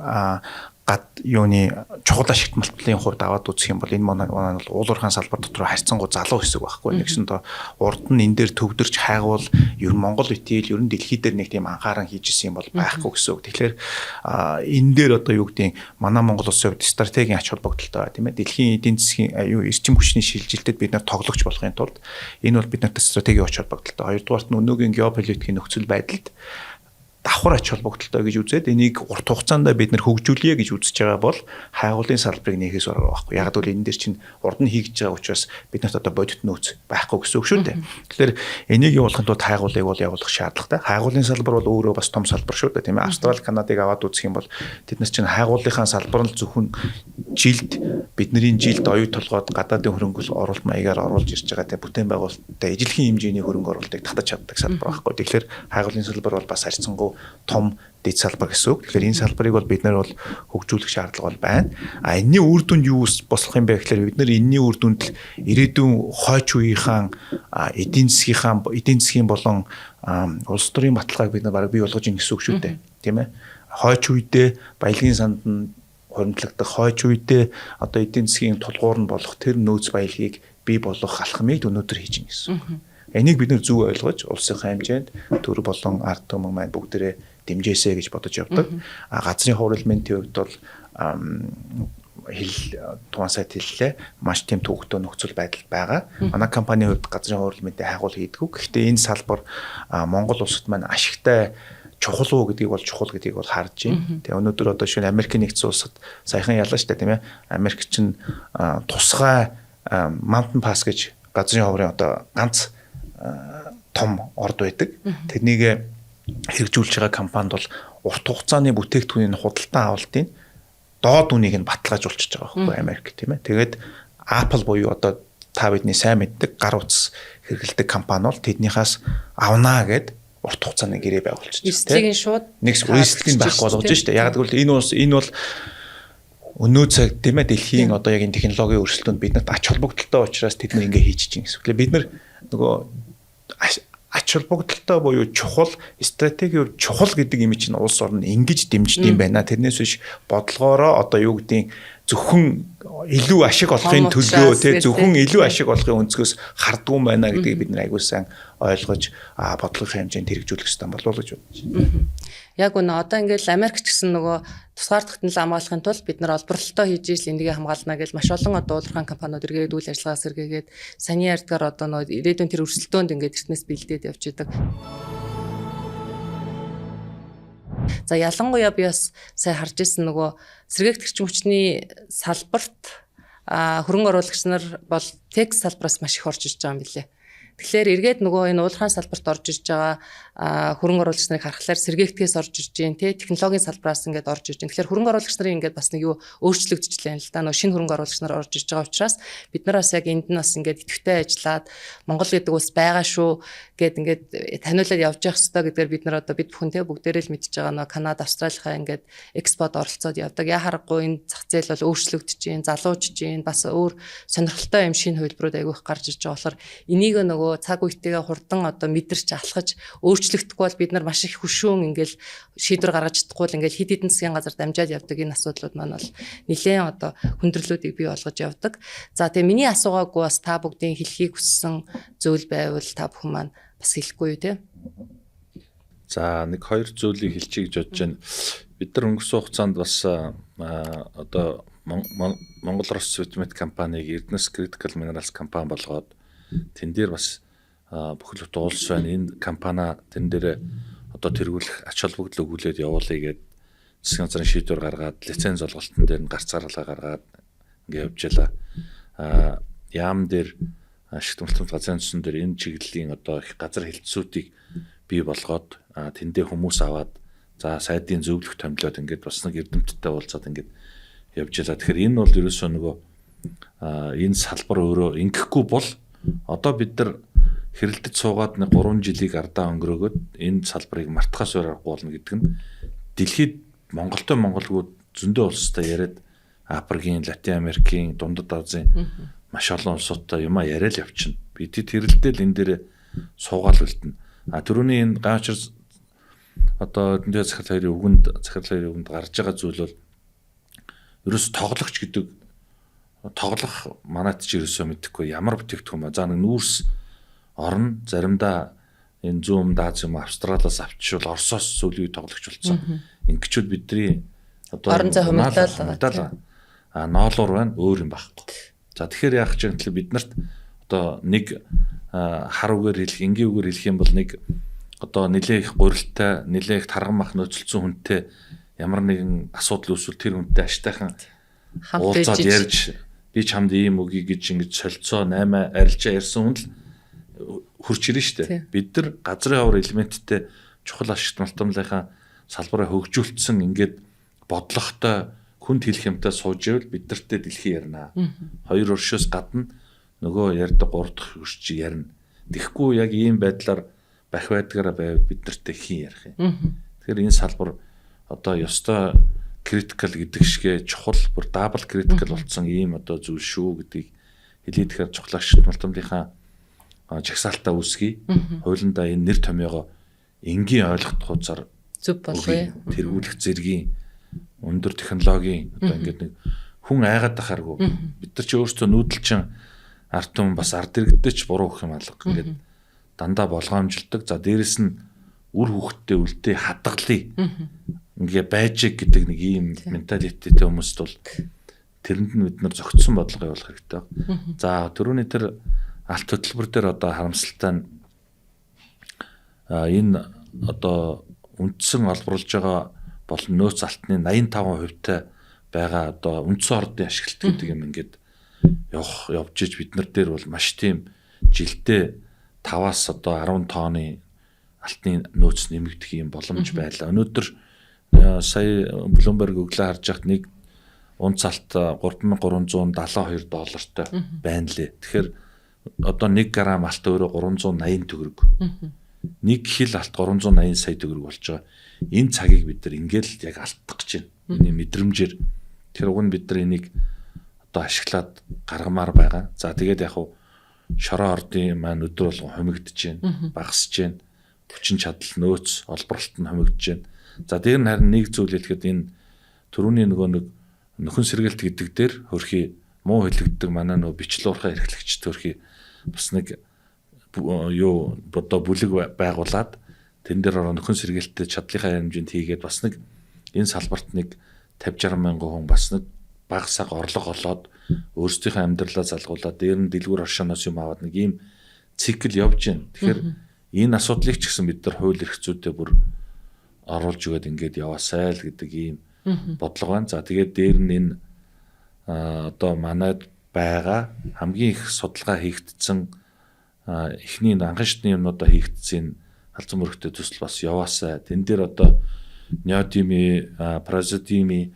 гад юуны чухал ашигт малтлын хувьд аваад үзэх юм бол энэ манай бол уулуурхаан салбар дотор харьцангуй залуу хэсэг байхгүй. Нэгсэн доо урд нь энэ дээр төвдөрч хайгуул ер нь Монгол үтэл ер нь дэлхий дээр нэг тийм анхааран хийж исэн юм бол байхгүй гэсэн үг. Тэгэхээр энэ дээр одоо юу гэдэг манай Монгол улсын хувьд стратегийн ач холбогдолтой тийм ээ. Дэлхийн эдийн засгийн эрчим хүчний шилжилтэд бид нар тоглогч болохын тулд энэ бол бид нарт стратегийн ач холбогдолтой. Хоёрдугаарт нь өнөөгийн геополитикийн нөхцөл байдалд давхар ач холбогдолтой гэж үзээд энийг урт хугацаанд бид нэр хөгжүүлье гэж үзэж байгаа бол хайгуулын салбарыг нээхээс орох байхгүй. Яг л энэ дээр чинь урд нь хийгдэж байгаа учраас бид нарт одоо бодит нөөц байхгүй гэсэн үг шүү дээ. Тэгэхээр энийг явуулахын тулд хайгуулыг бол явуулах шаардлагатай. Хайгуулын салбар бол өөрөө бас том салбар шүү дээ, тийм ээ. Австрали, Канадыг аваад үзэх юм бол тэд нар чинь хайгуулынхаа салбар нь зөвхөн жилд бидний жилд оюу толгойд гадаадын хөрөнгө оруулалт маягаар оруулж ирж байгаа тийм бүтээн байгуулалттай ижилхэн хэмжээний хөрөнгө оруулалтыг татаж чаддаг салбар байхгүй. Тэгэхээр хайгуулын салбар бол бас харьцангуй том дэд салбар гэсэн үг. Тэгэхээр энэ салбарыг бол бид нар бол хөгжүүлэх шаардлага бол байна. Энэний үр дүнд юу болох юм бэ гэхээр бид нар энэний үр дүнд л ирээдүйн хойч үеийнхэн эдийн засгийн болон улс төрийн баталгааг бид нар бараг бий болгож ин гэсэн үг шүү дээ. Тийм ээ. Хойч үедээ баялагын санд нь хуримтлагдах, хойч үедээ одоо эдийн засгийн тулгуур нь болох тэр нөөц баялагийг бий болгох алхмыг өнөөдөр хийж ин гэсэн үг. Энийг бид нэр зөв ойлгож улсын хэмжээнд төр болон ард түмэн маань бүгдээрээ дэмжээсэй гэж бодож явдаг. Газрын хуралментийн хувьд бол туан сайд хэллээ маш тийм төвөгтэй нөхцөл байдал байгаа. Манай компанийн хувьд газрын хуралментийн хайгуул хийдэг. Гэхдээ энэ салбар Монгол улсад маань ашигтай чухал уу гэдгийг бол чухал гэдгийг бол харж байна. Тэгээ өнөөдөр одоо шинэ Америкийн нэгдсэн улсад саяхан яллаа шүү дээ, тийм ээ. Америк чинь тусгай Mountain Pass гэж газрын ховрын одоо ганц том орд байдаг. Тэрнийг хэрэгжүүлж байгаа компанид бол урт хугацааны бүтээгдэхүүний худалдан авалтын доод үнийг нь баталгаажуулчихж байгаа байхгүй Америк тийм ээ. Тэгээд Apple буюу одоо та бидний сайн мэддэг гар утас хэрэглэдэг компани бол тэднийхээс авнаа гэд урт хугацааны гэрээ байгуулчихж байна. Эсрэг шууд нэг рискийг байхгүй болгож штэ. Яг гэвэл энэ бол өнөө цаг тийм ээ дэлхийн одоо яг энэ технологийн өрсөлдөөнд биднэрт ач холбогдолтой учраас тэд нар ингэ хийж чинь гэсэн. Бид нар нөгөө ач холбогдолтой буюу чухал стратеги чухал гэдэг юм чинь улс орн ингэж дэмждэг юм байна. Тэрнээс биш бодлогоороо одоо юу гэдгийг зөвхөн илүү ашиг олохын төлөө тий зөвхөн илүү ашиг олохын өнцгөөс хардгуун байна гэдгийг бид нар аягүй сайн ойлгож бодлогын хэмжээнд хэрэгжүүлэх хэрэгтэй болов уу гэж бодож байна. Яг үнэ одоо ингээл Америк ч гэсэн нөгөө тусгаар тогтнол хамгаалахын тулд бид нар олборлолтоо хийж ижил эндийг хамгаална гэж маш олон одоо уулуурхаан компаниуд эргээд үйл ажиллагаа сэргээгээд саний ярдгаар одоо нөгөө ирээдүйн тэр өрсөлдөөнд ингээд эртнээс бэлдээд явж идэг. За ялангуяа би бас сая харж ирсэн нөгөө сэргээгт эрчим хүчний салбарт хөрөнгө оруулагч нар бол текс салбараас маш их орж иж байгаа юм билээ. Тэгэхээр эргээд нөгөө энэ уулуурхайн салбарт орж ирж байгаа хөрөнгө оруулагч нарыг харахаар сэргээгтгээс орж ирж байна те технологийн салбараас ингээд орж ирж байна. Тэгэхээр хөрөнгө оруулагч нарын ингээд бас нэг юу өөрчлөгдөж байна л да. Нөгөө шинэ хөрөнгө оруулагч нар орж ирж байгаа учраас бид нар бас яг энд нь бас ингээд идэвхтэй ажиллаад Монгол гэдэг улс байгаа шүү гэд ингээд таниулаад явж явах хэрэгтэй гэдгээр бид нар одоо бид бүхэн те бүгдээрээ л мэдчихэж байгаа нөгөө Канада, Австралийнхаа ингээд экспорт оролцоод явдаг. Яа харахгүй энэ зах зээл бол өөрчлөгдөж байна, залуужж байна. Бас өөр сонирхолтой юм шинэ хувилбарууд айгүйх гарч ирж байгаа болохоор энийг нөгөө цаг үетэйгээ хурдан одоо мэдэрч алхаж өөрчлөгдөхгүй бол бид нар маш их хөшөөн ингээл шийдвэр гаргаж чадахгүй л ингээл хэд хэдэн засгийн газар дамжаад явдаг энэ асуудлууд маань бол нэлээд одоо хүндрэлүүдийг бий болгож явдаг. За тэгээ миний асуугаагүй бас та бүгдийн хэлхийг хүссэн зүйл байвал та бүхэн маань бас хэлэхгүй юу те? За нэг хоёр зүйлийг хэлчихье гэж бодож байна. Бид нар өнгөрсөн хугацаанд бас одоо Монгол Рос Цветмет компаниг Эрдэнэс Critical Minerals компани болгоод тэн дээр бас бүхэл бүтэн улс байна. Энэ компани тэн дээр одоо тэргүүлэх ач холбогдол өгүүлээд явуулъя гэдэг засгийн газрын шийдвэр гаргаад лиценз олголтын дээр нь гарц гаргалгаа гаргаад ингээд явж ялаа. Яам дээр ашигт мөлтөмт газрын төсөн дээр энэ чиглэлийн одоо их газар хэлтсүүдийг бий болгоод тэндээ хүмүүс аваад за сайдын зөвлөх томилоод ингээд бас нэг эрдэмтдтэй уулзаад ингээд явж ялаа. Тэгэхээр энэ бол ерөөсөө нөгөө энэ салбар өөрөө ингэхгүй бол одоо бид нар хэрэлдэж суугаад нэг 3 жилийг ардаа өнгөрөөгөөд энэ салбарыг мартахаас өөр аргагүй болно гэдэг нь дэлхийд Монголгүй зөндөө улстай яриад Африкийн, Латин Америкийн, Дундад Азийн маш олон улсуудтай юмаа яриад явчихна. Бид тэрэлдэл энэ дээр суугаал үлдэнэ. Түрүүний энэ гаачир одоо эдгээр захирлын үгэнд гарч байгаа зүйл бол ерөөс тоглогч гэдэг тоглох манайд ч ерөөсөө мэдэхгүй ямар бүтээгдэхүүн ба. За нэг нүүрс орно заримдаа энэ зүүн Аз юм Австралиас авчвал Оросоос сүүлийн тоглогч болсон. Ингэчүүд бидний одоо орон зай хумигдал ноолуур байна өөр юм байхгүй. За тэгэхээр яах гэж гэвэл бид нарт одоо нэг хар үгээр хэлэх, энгийн үгээр хэлэх юм бол нэг одоо нэлээ их гурилтай, нэлээ их тарган мах нөөцлсөн хүнтэй ямар нэгэн асуудал үүсвэл тэр хүнтэй аштайхан уулзаад ярьж би чамд ийм үгүй гэж ингэж солилцоо 8 арилжаа ярьсан хүн л хурж ирнэ шүү дээ. Бид нар газрын хавар элементтэй чухал ашигт малтамлынхаа салбараа хөгжүүлсэн ингээд бодлоготой хүнд хэлэх юмтай сууж ивэл бид нартэй дэлхий ярина. Хоёр өршөөс гадна нөгөө ярьдаг 3 дахь өрш ярина. Тэгэхгүй яг ийм байдлаар бах байдгаараа байвал бид нартэй хин ярих юм. Тэгэхээр энэ салбар одоо ёстой critical гэдэг шигэ чухал бүр double critical болсон ийм одоо зүйл шүү гэдгийг хэлээд тэгэхээр чухал ашигт малтамлынхаа жагсаалтаа үүсгэе. Хуулиндаа энэ нэр томьёогоо энгийн ойлгох хуцаар зүв болгоё. Тэргүүлэх зэргийн өндөр технологийн одоо ингээд нэг хүн айгаад тахааргүй. Бид нар ч өөрсдөө нүүдэлчин арт түмэн бас ард иргэдтэй ч буруу гэх юм алга. Ингээд дандаа болгоомжилдаг. За дээрэс нь үр хөвгтдээ үлдээ хадгалъя. Ингээ байж гэдэг нэг ийм менталитеттэй хүмүүст бол тэрэнд нь бид нар зөгцсөн бодлого явуулах хэрэгтэй байна. За түрүүний тэр алт хөтөлбөр дээр одоо харамсалтай нь энэ одоо үндсэн олборлж байгаа болон нөөц алтны 85% байгаа одоо үндсэн ордын ашиглалт гэдэг юм ингээд явж иж бид нар дээр бол маш тийм жилдээ 5-аас одоо 10 тонны алтны нөөц нэмэгдэх юм боломж байлаа. Өнөөдөр сая Bloomberg өглөө харж байхад нэг унц алт $3,372 байна лээ. Тэгэхээр одоо 1 грамм алт өөрөө 380 төгрөг. 1 кг алт 380 сая төгрөг болж байгаа. Энэ цагийг бид нар ингээл яг алдах гэж байна. Миний мэдрэмжээр тэр уг нь бид нар энийг одоо ашиглаад гаргамаар байгаа. За тэгээд яг хуу шороо ордын маань өдөр болгон хумигдэж байна, багасж байна. Хүчин чадал нөөц олборлолт нь хумигдэж байна. За дээр нь харин нэг зүйл хэлэхэд энэ түрүүний нөгөө нэг нөхөн сэргэлт гэдэг дээр хөрхий муу хэлэгддэг манай нөгөө бичлэг уурхай эрхлэгч төрхий бас нэг юу одоо бүлэг байгуулад тэн дээр нөхөн сэргэлттэй чадлынхаа хэмжээнд хийгээд бас нэг энэ салбарт нэг 50-60 мянган хүн бас нэг бага саг орлого олоод өөрсдийнхөө амьдралаа залгуулад дээр нь дэлгүүр оршооноос юм аваад нэг ийм цикл явж байна. Тэгэхээр энэ асуудлыг ч гэсэн бид нар хууль эрх зүйтэй бүр оруулж өгöd ингээд яваасай л гэдэг ийм бодлого байна. За тэгээд дээр нь энэ одоо манайд байгаа хамгийн их судалгаа хийгдсэн эхний анхан шатны юмнуудаа хийгдсэн халдсан мөрөгтэй төсөл бас яваасаа. Тэн дээр одоо неодими, паразитими,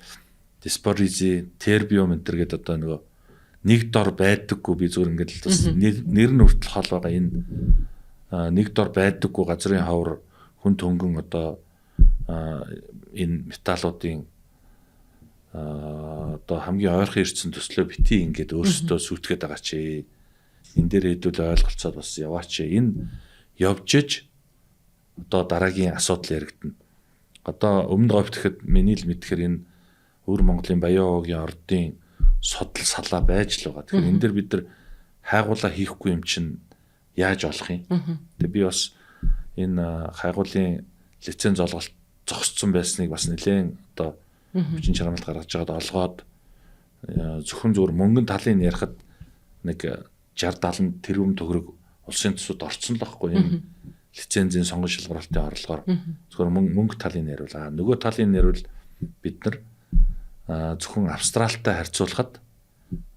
диспоризи, тербиум энэ төр гэдэг одоо нөгөө нэг дор байдаггүй би зүгээр ингээд л бас нэр нь хүртэл хол байгаа энэ нэг дор байдаггүй газрын хавар хүн төнгөн одоо энэ металлуудын одоо хамгийн ойрхон ирсэн төслөө бити ингээд өөрсдөө сүйтгээд байгаа чи энэ дээр хэдүүл ойлголцоод бас яваач энэ явжиж одоо дараагийн асуудал яригдана. Одоо өмнө говьтгэхэд миний л мэдхээр энэ өвөр Монголын Баян-Овгийн ордын содл салаа байж л байгаа. Тэгэхээр энэ дээр бид нар хайгуулаа хийхгүй юм чинь яаж олох юм? Тэгээ би бас энэ хайгуулын лиценз олголт зогссон байсныг бас нэлээд одоо хүчин чармайлт гаргаж байгаад олгоод зөвхөн зүгээр мөнгөнд талын ярихад нэг 60-70 тэрбум төгрөг улсын төсөд орцсон л байхгүй энэ лицензийн сонгон шалгуулалтын орлогоор зөвхөн мөнгө талын яриулаа. Нөгөө талын яриул бид нар зөвхөн Австралитай харьцуулахад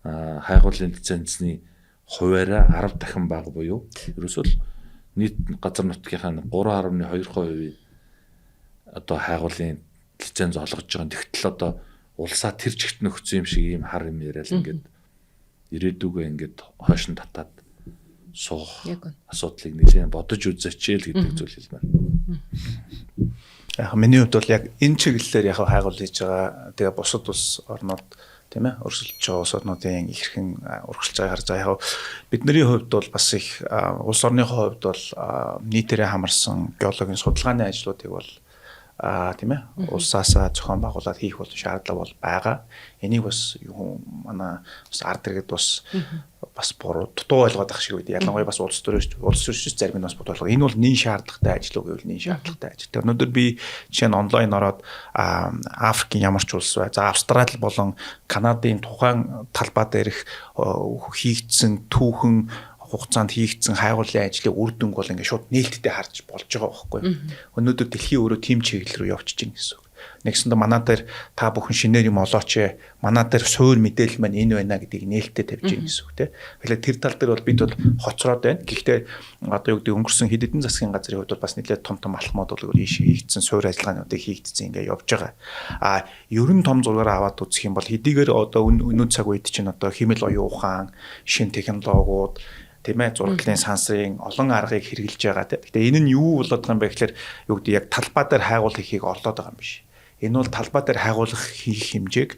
хайгуулын лицензний хуваараа 10 дахин бага буюу ерөөсөө нийт газар нутгийнхаа 3.2% одоо хайгуулын лиценз олгож байгаа. Тэгтэл одоо улсаа тэр чигт нөхцөн юм шиг ийм хар юм яриад ингээд ирээдүгөө ингээд хойш нь татаад суух асуудлыг нэлээд бодож үзээч л гэдэг зүйл хэлмээр. Яг миний хувьд бол яг энэ чиглэлээр яг хайгуул хийж байгаа. Тэгээ бусад улс орнууд тийм ээ өрсөлдөж байгаа улс орнуудын их хэрхэн урагшилж байгааг харж байгаа. Яг бидний хувьд бол бас их улс орныхоо хувьд бол нийтээрээ хамарсан геологийн судалгааны ажлуудыг бол тийм ээ улсаасаа зохион байгуулад хийх бол шаардлага бол байгаа. Энийг бас манай бас ард иргэд бас буруу дутуу ойлгоод ах шиг үед ялангуяа бас улс төрөөс зарим нь бас бодвол энэ бол нийт шаардлагатай ажил уу гэвэл нийт шаардлагатай ажил. Тэр өнөөдөр би жишээ нь онлайн ороод Африкийн ямар ч улс бай. За Австрали болон Канадын тухайн талбай дээрх хийгдсэн түүхэн хугацаанд хийгдсэн хайгуулын ажлын үр дүнг бол ингээд шууд нээлттэй харж болж байгаа байхгүй. Өнөөдөр дэлхийн өөрөө тим чиглэл рүү явж чинь гэсэн үг. Нэгсэндээ манай дээр та бүхэн шинээр юм олооч. Манай дээр суур мэдээлэл маань энэ байна гэдгийг нээлттэй тавьж гин гэсэн үг тийм. Тэгэхээр тэр тал дээр бол бид бол хоцроод байна. Гэхдээ одоо юу гэдэг өнгөрсөн хэд хэдэн засгийн газрын хувьд бол бас нэлээд том алхмууд бол ийш хийгдсэн суур ажиллагаануудыг хийгдсэн ингээд явж байгаа. Ерөн том зургаараа аваад үзэх юм бол хэдийгээр одоо өнөө цаг үед чинь одоо хэмэл оюун ухаан, шин технологиуд тийм ээ зураглалын сансрын олон аргыг хэрэгжилж байгаа тийм. Гэтэ энэ нь юу болоод байгаа юм бэ гэхээр юу гэдэг яг талбай дээр хайгуул хийхийг орлоод байгаа юм биш. Энэ бол талбай дээр хайгуулах хийх хэмжээг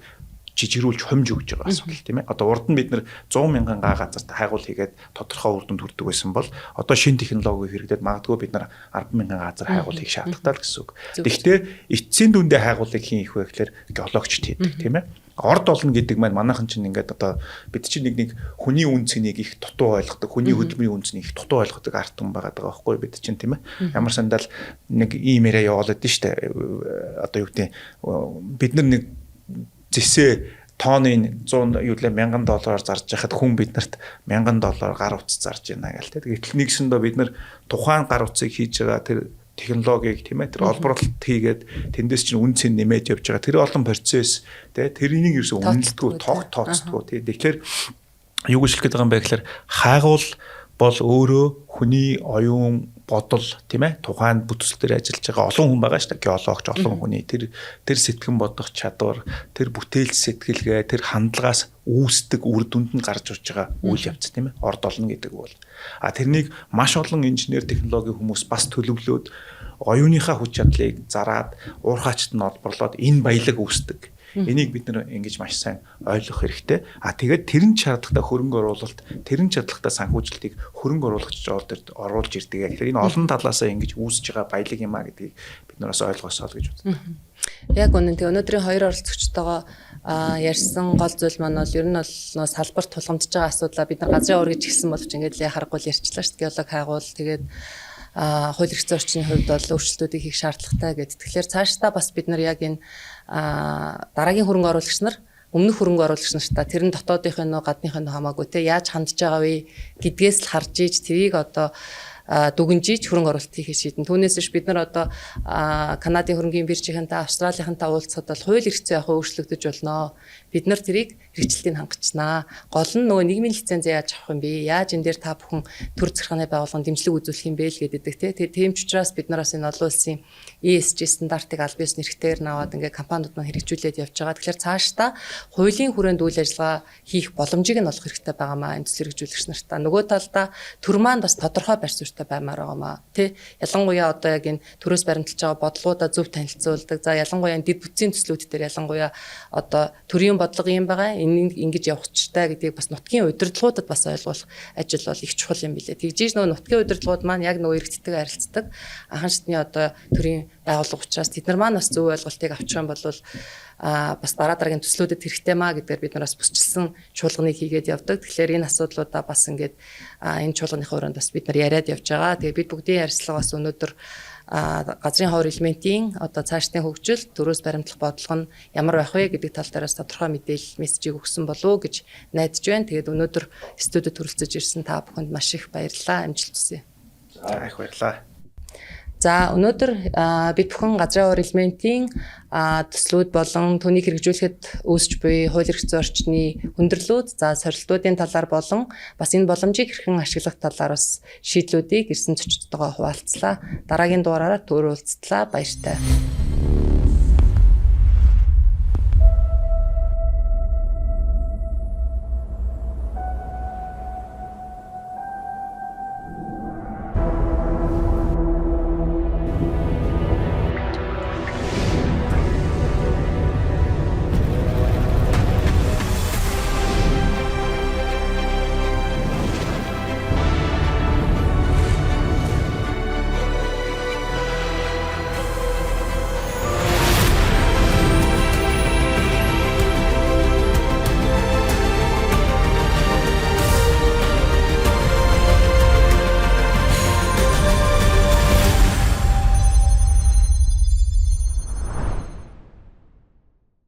жижигрүүлж хомж өгж байгаа асуудал тийм ээ. Одоо урд нь бид нэр 100 мянган га газарт хайгуул хийгээд тодорхой үр дүнд хүрдэг байсан бол одоо шинэ технологи хэрэглээд магадгүй бид нар 10 мянган газар хайгуул хийх шаардлагатай л гэсэн үг. Гэхдээ эцсийн дүндээ хайгуулыг хийх вэ гэхээр геологчд хийдэг тийм ээ. Орд олно гэдэг маань манайхан чинь ингээд одоо бид чинь нэг хүний үн цэнийг их дутуу ойлгодог, хүний хөдөлмөрийн үн цэнийг их дутуу ойлгодог ард түмэн байгаа байхгүй бид чинь тийм ээ. Ямар сандал нэг имээрээ явуулаад дээ штэ. Одоо юу гэдэг бид нар нэг зэсээ тооны 100 юу лээ $1000 зарж яхад хүн биднэрт $1000 гар утас зарж байна гэл тэ. Гэтэл нэгсэндээ бид нар тухайн гар утсыг хийж байгаа тэр технологиг тийм ээ тэр олборлолт хийгээд тэндээс чинь үн цэн нэмээд явж байгаа тэр олон процесс тий тэрнийг ерөөсөө үнэлдэггүй тооцдоггүй тий тэгэхээр юу гэж хэлэх гээд байгаа юм бэ гэхээр хайгуул бол өөрөө хүний оюун бодол тийм ээ тухайн бүтцэл дээр ажиллаж байгаа олон хүн байгаа шүү дээ геологч олон хүний тэр сэтгэн бодох чадвар тэр бүтээл сэтгэлгээ тэр хандлагаас үүсдэг үр дүнд нь гарч урж байгаа үйл явц тийм ээ орд олно гэдэг бол тэрнийг маш олон инженер технологийн хүмүүс бас төлөвлөөд оюуныхаа хүч чадлыг зараад уурхаачд нь олборлоод энэ баялаг үүсдэг. Энийг бид нэр ингэж маш сайн ойлгох хэрэгтэй. Тэгээд тэрэн шаардлагатай хөрөнгө оруулалт, тэрэн шаардлагатай санхүүжилтийг хөрөнгө оруулагч оруулж ирдэг. Тэгэхээр энэ олон талаасаа ингэж үүсэж байгаа баялаг юм а гэдгийг бид нараас ойлгосоо л гэж боддог. Яг үнэн. Тэгээ өнөөдрийн хоёр оролцогчтойгоо ярьсан гол зүйл маань бол ер нь бол нөө салбарт тулгамдж байгаа асуудлаа бид нар газрын уур гэж хэлсэн боловч ингээд харахгүй ярьчлаа шүү дээ. Геолог хайгуул тэгээд хууль эрх зүйн хувьд бол өөрчлөлтүүдийг хийх шаардлагатай гэдэг. Тэгэхээр цаашдаа бас бид нар яг энэ дараагийн хөрөнгө оруулагч нар өмнөх хөрөнгө оруулагч нартаа тэр нь дотоодынх нь гадныхын хамаагүй те яаж хандж байгаа вэ гэдгээс л харж ийж тэрийг одоо дүгнжиж хөрөнгө оруулалт хийх шийдэн. Түүнээс биш бид нар одоо Канадын хөрөнгийн биржийнхэнтэй Австралийнхэнтэй уулзахад бол хууль эрх зүйн өөрчлөгдөж болно. Бид нар тэрийг хэрэгжилтийг хангачнаа. Гол нь нөгөө нийгмийн лиценз яаж авах юм бэ? Яаж энэ дээр та бүхэн төр захиргааны байгууллагын дэмжлэг үзүүлэх юм бэ л гэдэг те. Тийм ч учраас бид нараас энэ олон улсын ESG стандартыг аль биесний хэрэгтэйгээр наваад ингээ компаниуд маань хэрэгжүүлээд явж байгаа. Тэгэхээр цаашдаа хуулийн хүрээнд үйл ажиллагаа хийх боломжийг нь олох хэрэгтэй байгаамаа энэ төсөл хэрэгжүүлэгч нартаа. Нөгөө талдаа төр маань бас тодорхой барь суурьтай баймаар байгаамаа. Тэ ялангуяа одоо яг энэ төрөөс баримталж байгаа бодлогоудаа зөв танилцуулдаг. За ялангуяа энэ дэд бүтцийн төслүүд дээр ялангуяа одоо төрийн бодлого юм байгаа. Энийг ингэж явахчтай гэдгийг бас нутгийн удирдлагуудад бас ойлгуулах ажил бол их чухал юм билээ. Тэгжээж нөгөө нутгийн удирдлагууд маань яг нөгөө эрэгцтэйгээ харилцдаг. Анхан шатны одоо төрийн байгууллага учраас тэд нар маань бас зөв ойлголтыг авчих юм бол бас дараагийн төслүүдэд хэрэгтэй маа гэдгээр бид нараас бүсчилсэн чуулганыг хийгээд явдаг. Тэгэхээр энэ асуудлуудаа бас ингээд энэ чуулганыхаа өрөөнд бас бид нар яриад явж байгаа. Тэгээ бид бүгдийн ярилцлага бас өнөөдөр газрын ховор элементийн одоо цаашдын хөгжил төрөөс баримтлах бодлого нь ямар байх вэ гэдэг тал дээрээс тодорхой мэдээлэл мессежийг өгсөн болов уу гэж найдаж байна. Тэгээд өнөөдөр студид хүрэлцэж ирсэн та бүхэнд маш их баярлалаа. Амжилт хүсье. За их баярлалаа. За өнөөдөр бид бүхэн газрын ховор элементийн төслүүд болон түүнийг хэрэгжүүлэхэд үүсч буй хууль эрх зүйн орчны хүндрэлүүд, за сорилтуудын талаар болон бас энэ боломжийг хэрхэн ашиглах талаар бас шийдлүүдийг ирсэн зочдтойгоо хуваалцлаа. Дараагийн дугаараараа түр уулзтлаа. Баяртай.